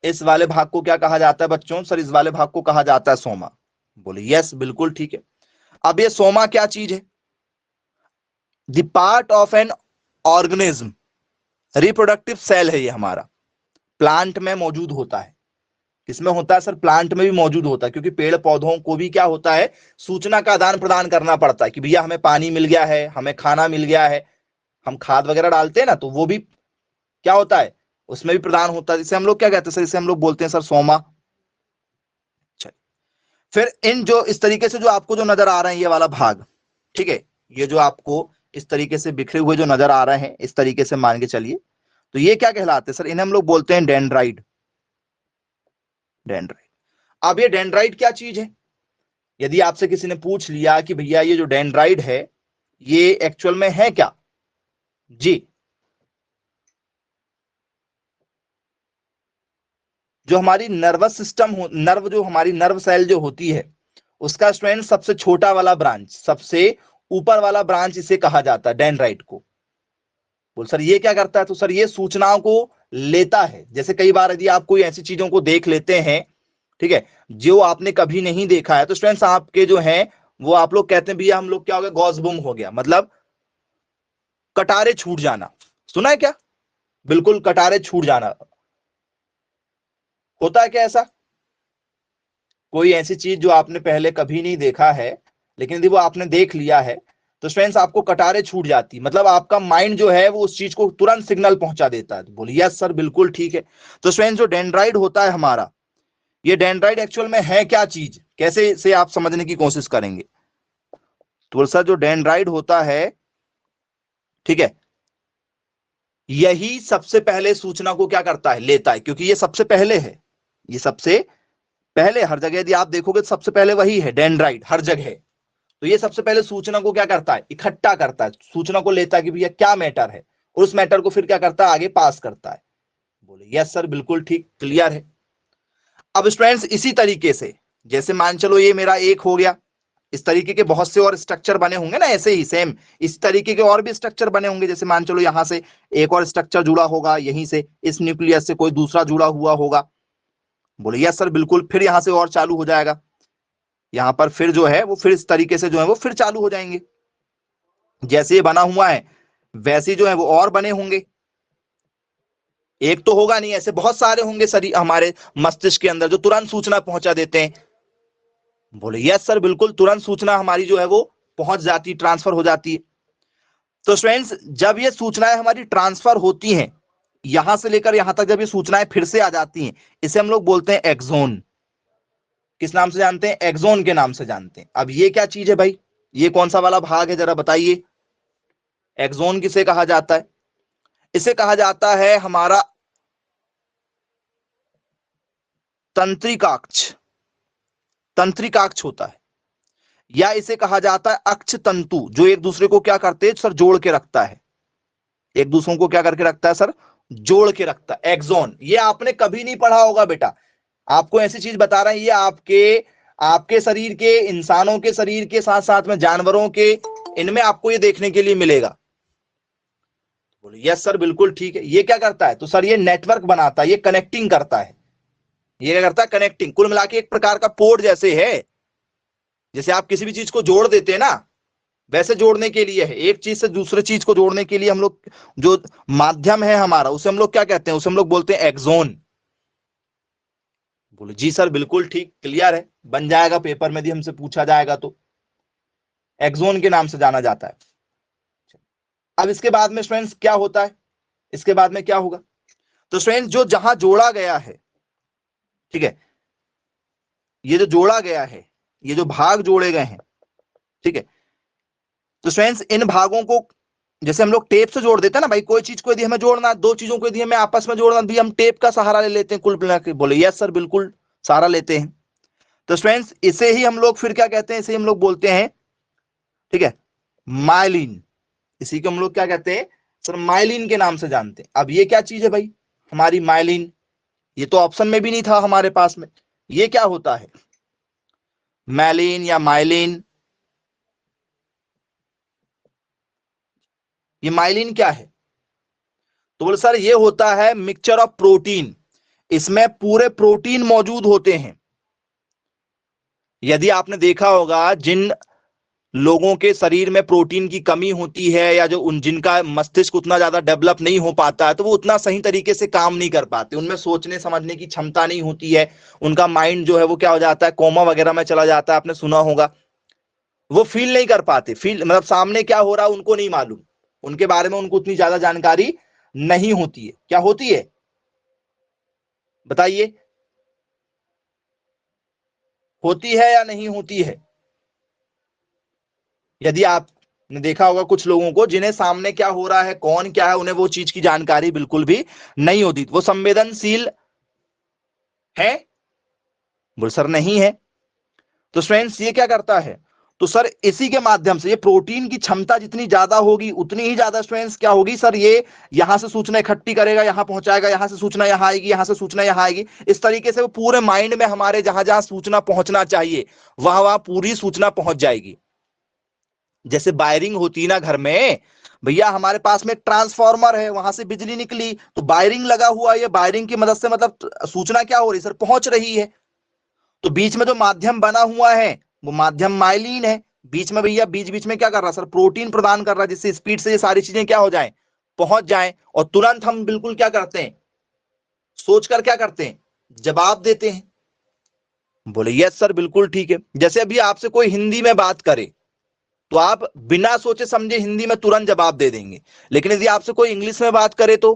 इस वाले भाग को क्या कहा जाता है बच्चों? सर इस वाले भाग को कहा जाता है सोमा। बोले यस, बिल्कुल ठीक है। अब ये सोमा क्या चीज है? The part of an organism, reproductive cell है ये हमारा। प्लांट में मौजूद होता है। किसमें होता है सर? प्लांट में भी मौजूद होता है, क्योंकि पेड़ पौधों को भी क्या होता है, सूचना का आदान प्रदान करना पड़ता है कि भैया हमें पानी मिल गया है, हमें खाना मिल गया है। हम खाद वगैरह डालते हैं ना, तो वो भी क्या होता है, उसमें भी प्रदान होता है। जिसे हम लोग क्या कहते हैं सर? इसे हम लोग बोलते हैं सर सोमा। फिर इन जो इस तरीके से जो आपको जो नजर आ रहे हैं ये वाला भाग, ठीक है, ये जो आपको इस तरीके से बिखरे हुए जो नजर आ रहे हैं, इस तरीके से मान के चलिए, तो ये क्या कहलाते हैं सर? इन्हें हम लोग बोलते हैं डेंड्राइट। डेंड्राइट। अब ये डेंड्राइट क्या चीज है? यदि आपसे किसी ने पूछ लिया कि भैया ये जो डेंड्राइट है ये एक्चुअल में है क्या, जी, जो हमारी नर्वस सिस्टम हो, नर्व जो हमारी नर्व सेल जो होती है, उसका स्टूडेंट सबसे छोटा वाला ब्रांच, सबसे ऊपर वाला ब्रांच इसे कहा जाता है डेंड्राइट को। बोल सर ये क्या करता है? तो सर ये सूचनाओं को लेता है। जैसे कई बार यदि आप कोई ऐसी चीजों को देख लेते हैं, ठीक है, जो आपने कभी नहीं देखा है, तो स्टूडेंट्स आपके जो हैं वो आप लोग कहते हैं भैया हम लोग क्या हो गया, गॉसबम हो गया, मतलब कटारे छूट जाना। सुना है क्या? बिल्कुल, कटारे छूट जाना होता है क्या ऐसा? कोई ऐसी चीज जो आपने पहले कभी नहीं देखा है, लेकिन यदि वो आपने देख लिया है, तो स्टूडेंट्स आपको कटारे छूट जाती, मतलब आपका माइंड जो है वो उस चीज को तुरंत सिग्नल पहुंचा देता है। बोलिए यस सर, बिल्कुल ठीक है। तो स्टूडेंट्स जो डेंड्राइट होता है हमारा, ये डेंड्राइट एक्चुअल में है क्या चीज, कैसे से आप समझने की कोशिश करेंगे? तो सर जो डेंड्राइट होता है, ठीक है, यही सबसे पहले सूचना को क्या करता है, लेता है, क्योंकि ये सबसे पहले है। ये सबसे पहले हर जगह यदि आप देखोगे तो सबसे पहले वही है, डेंड्राइट हर जगह। तो ये सबसे पहले सूचना को क्या करता है, इकट्ठा करता है, सूचना को लेता है कि भैया क्या मैटर है, और उस मैटर को फिर क्या करता है, आगे पास करता है। बोले यस सर, बिल्कुल ठीक, क्लियर है। अब स्टूडेंट्स इसी तरीके से, जैसे मान चलो ये मेरा एक हो गया, इस तरीके के बहुत से और स्ट्रक्चर बने होंगे ना, ऐसे ही सेम इस तरीके के और भी स्ट्रक्चर बने होंगे। जैसे मान चलो यहां से एक और स्ट्रक्चर जुड़ा होगा, यहीं से इस न्यूक्लियस से कोई दूसरा जुड़ा हुआ होगा। बोले यस सर, बिल्कुल, फिर यहां से और चालू हो जाएगा, यहां पर फिर जो है वो फिर इस तरीके से जो है वो फिर चालू हो जाएंगे। जैसे ये बना हुआ है वैसे जो है वो और बने होंगे। एक तो होगा नहीं, ऐसे बहुत सारे होंगे शरीर हमारे मस्तिष्क के अंदर जो तुरंत सूचना पहुंचा देते हैं। बोले यस सर, बिल्कुल, तुरंत सूचना हमारी जो है वो पहुंच जाती, ट्रांसफर हो जाती है। तो स्टूडेंट्स जब ये सूचनाएं हमारी ट्रांसफर होती हैं, यहां से लेकर यहां तक जब ये सूचनाएं फिर से आ जाती हैं, इसे हम लोग बोलते हैं एक्सोन। किस नाम से जानते हैं? एक्सोन के नाम से जानते हैं। अब ये क्या चीज है भाई, ये कौन सा वाला भाग है जरा बताइए? एक्सोन किसे कहा जाता है? इसे कहा जाता है हमारा तंत्रिकाक्ष, तंत्रिकाक्ष होता है, या इसे कहा जाता है अक्ष तंतु, जो एक दूसरे को क्या करते हैं सर, जोड़ के रखता है, एक दूसरों को क्या करके रखता है सर, जोड़ के रखता है, एक्सॉन। ये आपने कभी नहीं पढ़ा होगा बेटा, आपको ऐसी चीज बता रहे हैं, ये आपके शरीर के, इंसानों के शरीर के साथ साथ में जानवरों के, इनमें आपको ये देखने के लिए मिलेगा। बोले यस सर बिल्कुल ठीक है। ये क्या करता है, तो सर ये नेटवर्क बनाता है, ये कनेक्टिंग करता है, ये क्या करता है, कनेक्टिंग। कुल मिला के एक प्रकार का पोर्ट जैसे है, जैसे आप किसी भी चीज को जोड़ देते हैं ना, वैसे जोड़ने के लिए है, एक चीज से दूसरे चीज को जोड़ने के लिए हम लोग, जो माध्यम है हमारा, उसे हम लोग क्या कहते हैं, उसे हम लोग बोलते हैं एक्सॉन। बोले जी सर बिल्कुल ठीक, क्लियर है, बन जाएगा पेपर में, यदि हमसे पूछा जाएगा तो एक्सॉन के नाम से जाना जाता है। अब इसके बाद में स्टूडेंट्स क्या होता है, इसके बाद में क्या होगा, तो स्टूडेंट्स जो जहां जोड़ा गया है, ठीक है, ये जो जोड़ा गया है, ये जो भाग जोड़े गए हैं, ठीक है, तो स्टूडेंट्स इन भागों को जैसे हम लोग टेप से जोड़ देते हैं ना भाई, कोई चीज को यदि हमें जोड़ना, दो चीजों को यदि हमें आपस में जोड़ना भी, हम टेप का सहारा ले लेते हैं कुल मिला के। बोले यस सर बिल्कुल सहारा लेते हैं। तो स्टूडेंट्स इसे ही हम लोग फिर क्या कहते हैं, इसे हम लोग बोलते हैं, ठीक है, माइलिन। इसी को हम लोग क्या कहते हैं सर, माइलिन के नाम से जानते हैं। अब ये क्या चीज है भाई हमारी माइलिन, ये तो ऑप्शन में भी नहीं था हमारे पास में, ये क्या होता है मैलिन या माइलिन, ये माइलिन क्या है, तो बोले सर ये होता है मिक्सचर ऑफ प्रोटीन, इसमें पूरे प्रोटीन मौजूद होते हैं। यदि आपने देखा होगा जिन लोगों के शरीर में प्रोटीन की कमी होती है, या जो जिनका मस्तिष्क उतना ज्यादा डेवलप नहीं हो पाता है, तो वो उतना सही तरीके से काम नहीं कर पाते, उनमें सोचने समझने की क्षमता नहीं होती है, उनका माइंड जो है वो क्या हो जाता है, कोमा वगैरह में चला जाता है, आपने सुना होगा। वो फील नहीं कर पाते, फील मतलब सामने क्या हो रहा है उनको नहीं मालूम, उनके बारे में उनको उतनी ज्यादा जानकारी नहीं होती है। क्या होती है बताइए, होती है या नहीं होती है। यदि आपने देखा होगा कुछ लोगों को जिन्हें सामने क्या हो रहा है, कौन क्या है, उन्हें वो चीज की जानकारी बिल्कुल भी नहीं होती, वो संवेदनशील है, बोल सर नहीं है। तो स्टूडेंट्स ये क्या करता है, तो सर इसी के माध्यम से, ये प्रोटीन की क्षमता जितनी ज्यादा होगी उतनी ही ज्यादा स्टूडेंट्स क्या होगी सर, ये यहां से सूचना इकट्ठी करेगा, यहां पहुंचाएगा, यहां से सूचना यहां आएगी, यहां से सूचना यहां आएगी, इस तरीके से वो पूरे माइंड में हमारे जहां जहां सूचना पहुंचना चाहिए वहां वहां पूरी सूचना पहुंच जाएगी। जैसे वायरिंग होती है ना घर में, भैया हमारे पास में ट्रांसफार्मर है, वहां से बिजली निकली तो वायरिंग लगा हुआ है, वायरिंग की मदद से मतलब सूचना क्या हो रही सर, पहुंच रही है। तो बीच में जो माध्यम बना हुआ है वो माध्यम माइलिन है, बीच में भैया बीच बीच में क्या कर रहा है सर, प्रोटीन प्रदान कर रहा है, जिससे स्पीड से ये सारी चीजें क्या हो जाए, पहुंच जाए, और तुरंत हम बिल्कुल क्या करते हैं, सोचकर क्या करते हैं, जवाब देते हैं। बोले यस सर बिल्कुल ठीक है। जैसे अभी आपसे कोई हिंदी में बात करे तो आप बिना सोचे समझे हिंदी में तुरंत जवाब दे देंगे, लेकिन यदि आपसे कोई इंग्लिश में बात करे तो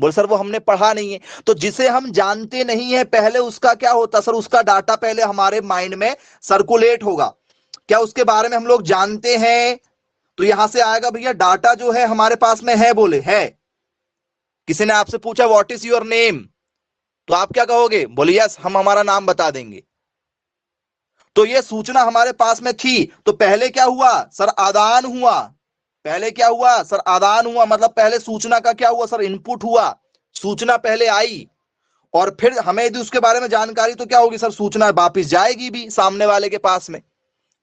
बोले सर वो हमने पढ़ा नहीं है। तो जिसे हम जानते नहीं है पहले उसका क्या होता सर, उसका डाटा पहले हमारे माइंड में सर्कुलेट होगा। क्या उसके बारे में हम लोग जानते हैं, तो यहां से आएगा भैया डाटा जो है हमारे पास में है, बोले है। किसी ने आपसे पूछा व्हाट इज योर नेम, तो आप क्या कहोगे, बोले यस हम हमारा नाम बता देंगे। तो ये सूचना हमारे पास में थी, तो पहले क्या हुआ सर, आदान हुआ। पहले क्या हुआ सर, आदान हुआ, मतलब पहले सूचना का क्या हुआ सर, इनपुट हुआ, सूचना पहले आई, और फिर हमें यदि उसके बारे में जानकारी तो क्या होगी सर, सूचना वापिस जाएगी भी सामने वाले के पास में।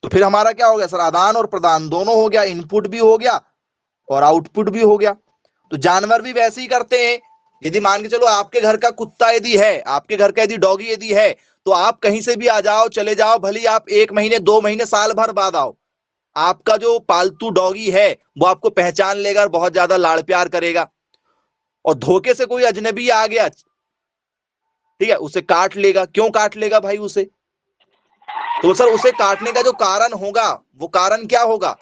तो फिर हमारा क्या हो गया सर, आदान और प्रदान दोनों हो गया, इनपुट भी हो गया और आउटपुट भी हो गया। तो जानवर भी वैसे ही करते हैं। यदि मान के चलो आपके घर का कुत्ता यदि है, आपके घर का यदि डॉगी यदि है, तो आप कहीं से भी आ जाओ, चले जाओ, भले आप 1 महीने 2 महीने साल भर बाद आओ, आपका जो पालतू डॉगी है वो आपको पहचान लेगा और बहुत ज्यादा लाड़ प्यार करेगा। और धोखे से कोई अजनबी आ गया, ठीक है, उसे काट लेगा। क्यों काट लेगा भाई उसे, तो सर उसे काटने का जो कारण होगा वो कारण क्या होगा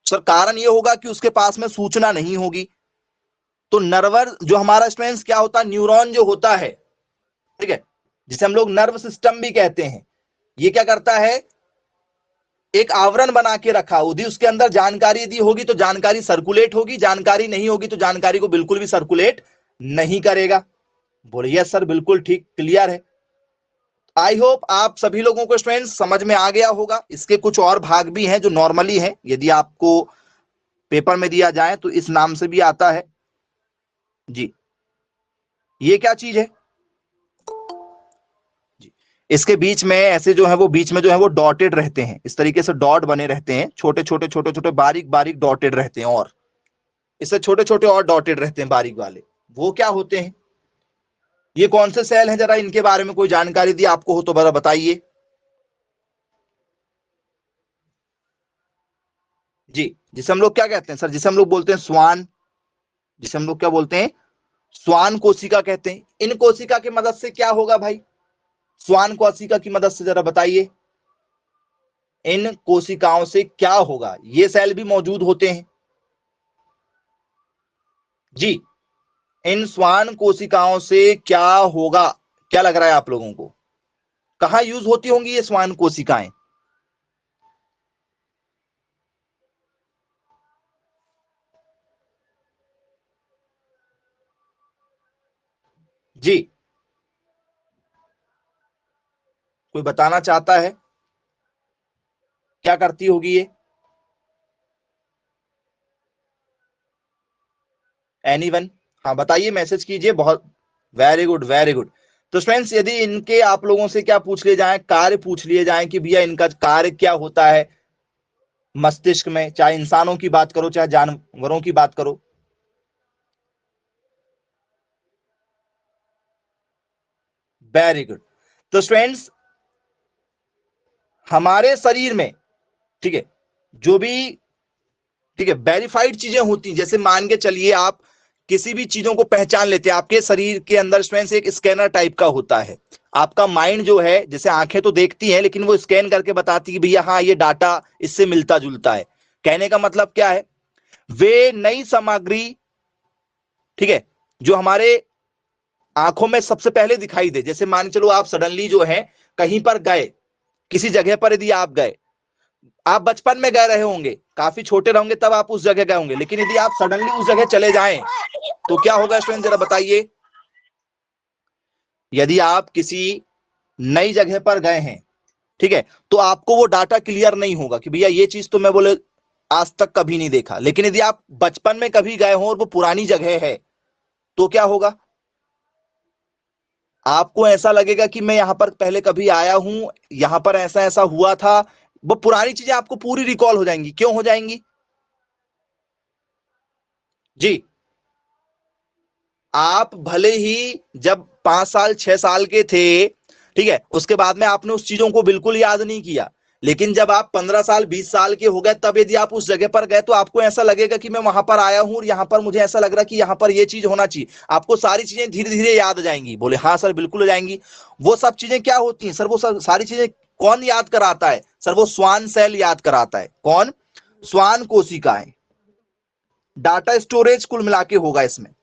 सर, कारण ये होगा कि उसके पास में सूचना नहीं होगी। तो नर्वर जो हमारा स्टूडेंट्स क्या होता है, न्यूरॉन जो होता है, ठीक है, जिसे हम लोग नर्व सिस्टम भी कहते हैं, ये क्या करता है, एक आवरण बना के रखा, यदि उसके अंदर जानकारी यदि होगी तो जानकारी सर्कुलेट होगी, जानकारी नहीं होगी तो जानकारी को बिल्कुल भी सर्कुलेट नहीं करेगा। बोलिए सर बिल्कुल ठीक, क्लियर है। आई होप आप सभी लोगों को स्टूडेंट्स समझ में आ गया होगा। इसके कुछ और भाग भी हैं जो नॉर्मली हैं, यदि आपको पेपर में दिया जाए तो इस नाम से भी आता है जी। ये क्या चीज है जी? इसके बीच में ऐसे जो है वो बीच में जो है वो डॉटेड रहते हैं, इस तरीके से डॉट बने रहते हैं, छोटे छोटे छोटे छोटे बारीक बारीक डॉटेड रहते हैं, और इससे छोटे छोटे और डॉटेड रहते हैं बारीक वाले। वो क्या होते हैं? ये कौन से सेल हैं? जरा इनके बारे में कोई जानकारी दी आपको हो तो बड़ा बताइए जी। जिसे हम लोग क्या कहते हैं सर? जिसे हम लोग बोलते हैं स्वान, जिसे हम लोग क्या बोलते हैं? स्वान कोशिका कहते हैं। इन कोशिका की मदद से क्या होगा भाई? स्वान कोशिका की मदद से जरा बताइए, इन कोशिकाओं से क्या होगा? ये सेल भी मौजूद होते हैं जी। इन स्वान कोशिकाओं से क्या होगा? क्या लग रहा है आप लोगों को? कहां यूज होती होंगी ये स्वान कोशिकाएं? जी, कोई बताना चाहता है क्या करती होगी ये? एनीवन? हाँ बताइए, मैसेज कीजिए। बहुत वेरी गुड, वेरी गुड। तो फ्रेंड्स, यदि इनके आप लोगों से क्या पूछ लिए जाए, कार्य पूछ लिए जाए कि भैया इनका कार्य क्या होता है मस्तिष्क में, चाहे इंसानों की बात करो चाहे जानवरों की बात करो। Very good. तो स्टूडेंट्स, हमारे शरीर में, ठीक है, जो भी, ठीक है, वेरीफाइड चीजें होती हैं, जैसे मान के चलिए आप किसी भी चीजों को पहचान लेते हैं। आपके शरीर के अंदर स्टूडेंट्स एक स्कैनर टाइप का होता है। आपका माइंड जो है, जैसे आंखें तो देखती हैं लेकिन वो स्कैन करके बताती है भैया हाँ ये डाटा इससे मिलता जुलता है। कहने का मतलब क्या है? वे नई सामग्री, ठीक है, जो हमारे आंखों में सबसे पहले दिखाई दे, जैसे मान चलो आप सडनली जो है कहीं पर गए, किसी जगह पर यदि आप गए, आप बचपन में गए रहे होंगे, काफी छोटे रहोगे तब आप उस जगह गए होंगे, लेकिन यदि आप सडनली उस जगह चले जाएं तो क्या होगा स्टूडेंट, जरा बताइए। यदि आप किसी नई जगह पर गए हैं, ठीक है, तो आपको वो डाटा क्लियर नहीं होगा कि भैया ये चीज तो मैं बोले आज तक कभी नहीं देखा। लेकिन यदि आप बचपन में कभी गए हो और वो पुरानी जगह है तो क्या होगा? आपको ऐसा लगेगा कि मैं यहां पर पहले कभी आया हूं, यहां पर ऐसा ऐसा हुआ था। वो पुरानी चीजें आपको पूरी रिकॉल हो जाएंगी। क्यों हो जाएंगी जी? आप भले ही जब 5 साल 6 साल के थे, ठीक है, उसके बाद में आपने उस चीजों को बिल्कुल याद नहीं किया, लेकिन जब आप 15 साल 20 साल के हो गए तब यदि आप उस जगह पर गए तो आपको ऐसा लगेगा कि मैं वहां पर आया हूं और यहां पर मुझे ऐसा लग रहा है कि यहां पर यह चीज होना चाहिए। आपको सारी चीजें धीरे धीरे याद आ जाएंगी। बोले हाँ सर बिल्कुल हो जाएंगी। वो सब चीजें क्या होती हैं सर? वो सारी चीजें कौन याद कराता है सर? वो स्वान सेल याद कराता है। कौन? स्वान कोशिकाएं। डाटा स्टोरेज कुल मिला के होगा इसमें।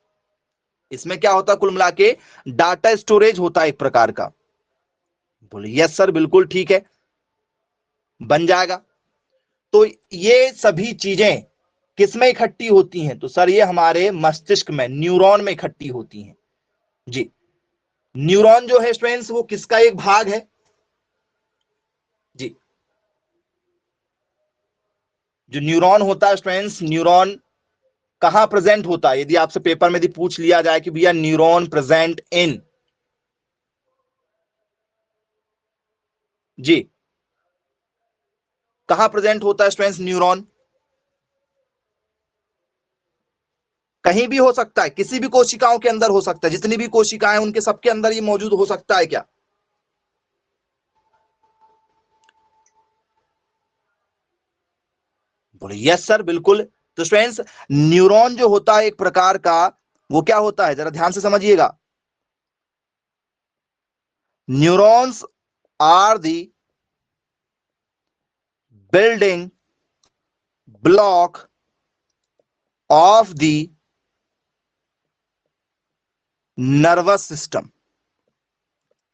इसमें क्या होता है कुल मिला के? डाटा स्टोरेज होता है एक प्रकार का। बोले यस सर बिल्कुल ठीक है, बन जाएगा। तो ये सभी चीजें किसमें इकट्ठी होती हैं? तो सर ये हमारे मस्तिष्क में, न्यूरॉन में इकट्ठी होती हैं जी। न्यूरॉन जो है स्टूडेंट्स वो किसका एक भाग है जी? जो न्यूरॉन होता है स्टूडेंट्स, न्यूरॉन कहां प्रेजेंट होता है? यदि आपसे पेपर में यदि पूछ लिया जाए कि भैया न्यूरॉन प्रेजेंट इन, जी, कहां प्रेजेंट होता है स्टूडेंट्स न्यूरॉन? कहीं भी हो सकता है, किसी भी कोशिकाओं के अंदर हो सकता है। जितनी भी कोशिकाएं उनके सबके अंदर ये मौजूद हो सकता है क्या? बोले यस सर बिल्कुल। तो स्टूडेंट्स, न्यूरॉन जो होता है एक प्रकार का, वो क्या होता है जरा ध्यान से समझिएगा। Neurons are the building block of the nervous system.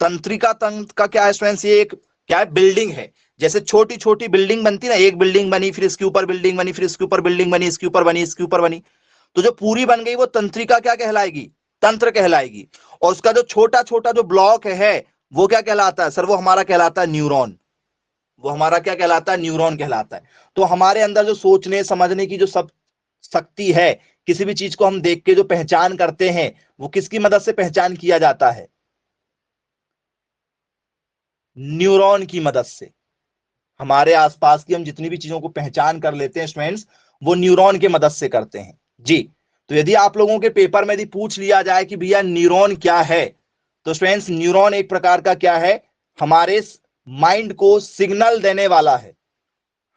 तंत्रिका तंत्र का क्या है स्टूडेंट्स? ये एक क्या है? बिल्डिंग है। जैसे छोटी छोटी बिल्डिंग बनती ना, एक बिल्डिंग बनी, फिर इसके ऊपर बिल्डिंग बनी, फिर इसके ऊपर बिल्डिंग बनी, इसके ऊपर बनी, इसके ऊपर बनी, तो जो पूरी बन गई वो तंत्रिका क्या कहलाएगी? तंत्र कहलाएगी। और उसका जो छोटा छोटा जो ब्लॉक है वो क्या कहलाता है सर? वो हमारा कहलाता है न्यूरॉन। वो हमारा क्या कहलाता है? न्यूरॉन कहलाता है। तो हमारे अंदर जो सोचने समझने की जो सब शक्ति है, किसी भी चीज को हम देख के जो पहचान करते हैं, वो किसकी मदद से पहचान किया जाता है? न्यूरॉन की मदद से। हमारे आसपास की हम जितनी भी चीजों को पहचान कर लेते हैं स्टूडेंट्स, वो न्यूरॉन की मदद से करते हैं जी। तो यदि आप लोगों के पेपर में यदि पूछ लिया जाए कि भैया न्यूरॉन क्या है, तो स्टूडेंट्स न्यूरॉन एक प्रकार का क्या है? हमारे माइंड को सिग्नल देने वाला है।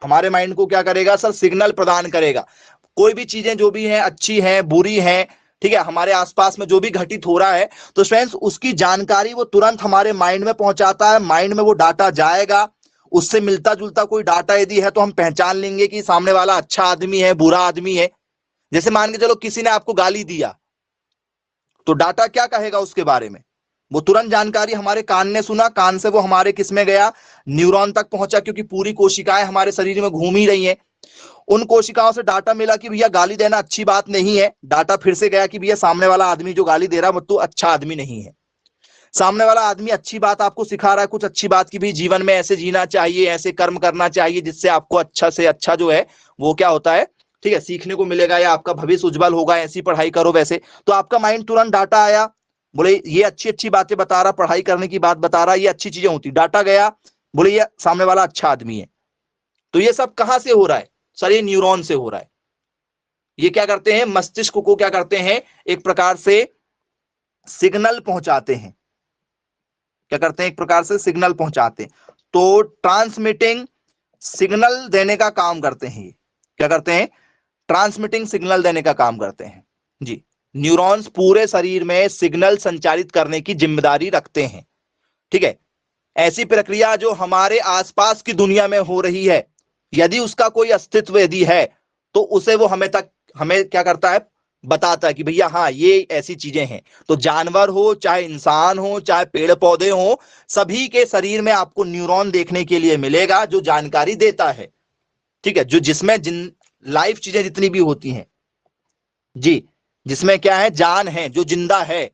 हमारे माइंड को क्या करेगा सर? सिग्नल प्रदान करेगा। कोई भी चीजें जो भी हैं, अच्छी हैं, बुरी हैं, ठीक है, हमारे आसपास में जो भी घटित हो रहा है, तो फ्रेंड्स उसकी जानकारी वो तुरंत हमारे माइंड में पहुंचाता है। माइंड में वो डाटा जाएगा, उससे मिलता जुलता कोई डाटा यदि है तो हम पहचान लेंगे कि सामने वाला अच्छा आदमी है, बुरा आदमी है। जैसे मान के चलो किसी ने आपको गाली दिया, तो डाटा क्या कहेगा उसके बारे में? वो तुरंत जानकारी हमारे कान ने सुना, कान से वो हमारे किस में गया? न्यूरॉन तक पहुंचा, क्योंकि पूरी कोशिकाएं हमारे शरीर में घूम ही रही हैं। उन कोशिकाओं से डाटा मिला कि भैया गाली देना अच्छी बात नहीं है। डाटा फिर से गया कि भैया सामने वाला आदमी जो गाली दे रहा है वो तो अच्छा आदमी नहीं है। सामने वाला आदमी अच्छी बात आपको सिखा रहा है, कुछ अच्छी बात की भी, जीवन में ऐसे जीना चाहिए, ऐसे कर्म करना चाहिए जिससे आपको अच्छा से अच्छा जो है वो क्या होता है, ठीक है, सीखने को मिलेगा, या आपका भविष्य उज्जवल होगा, ऐसी पढ़ाई करो वैसे। तो आपका माइंड तुरंत डाटा आया, बोले ये अच्छी अच्छी बातें बता रहा, पढ़ाई करने की बात बता रहा, ये अच्छी चीजें होती। डाटा गया, बोले ये सामने वाला अच्छा आदमी है। तो ये सब कहां से हो रहा है सर? ये न्यूरॉन से हो रहा है। ये क्या करते हैं? मस्तिष्क को क्या करते हैं? एक प्रकार से सिग्नल पहुंचाते हैं। क्या करते हैं? एक प्रकार से सिग्नल पहुंचाते हैं। तो ट्रांसमिटिंग सिग्नल देने का काम करते हैं। ये क्या करते हैं? ट्रांसमिटिंग सिग्नल देने का काम करते हैं जी। न्यूरॉन्स पूरे शरीर में सिग्नल संचारित करने की जिम्मेदारी रखते हैं, ठीक है। ऐसी प्रक्रिया जो हमारे आसपास की दुनिया में हो रही है, यदि उसका कोई अस्तित्व यदि है, तो उसे वो हमें क्या करता है? बताता है कि भैया हाँ ये ऐसी चीजें हैं। तो जानवर हो, चाहे इंसान हो, चाहे पेड़ पौधे हो, सभी के शरीर में आपको न्यूरॉन देखने के लिए मिलेगा जो जानकारी देता है, ठीक है। जो जिसमें लाइफ चीजें जितनी भी होती हैं जी, जिसमें क्या है? जान है, जो जिंदा है,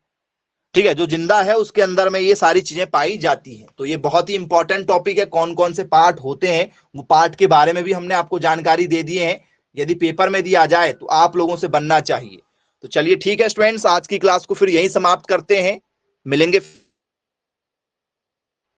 ठीक है, जो जिंदा है उसके अंदर में ये सारी चीजें पाई जाती हैं। तो ये बहुत ही इंपॉर्टेंट टॉपिक है। कौन कौन से पार्ट होते हैं, वो पार्ट के बारे में भी हमने आपको जानकारी दे दी है। यदि पेपर में दिया जाए तो आप लोगों से बनना चाहिए। तो चलिए ठीक है स्टूडेंट्स, आज की क्लास को फिर यहीं समाप्त करते हैं। मिलेंगे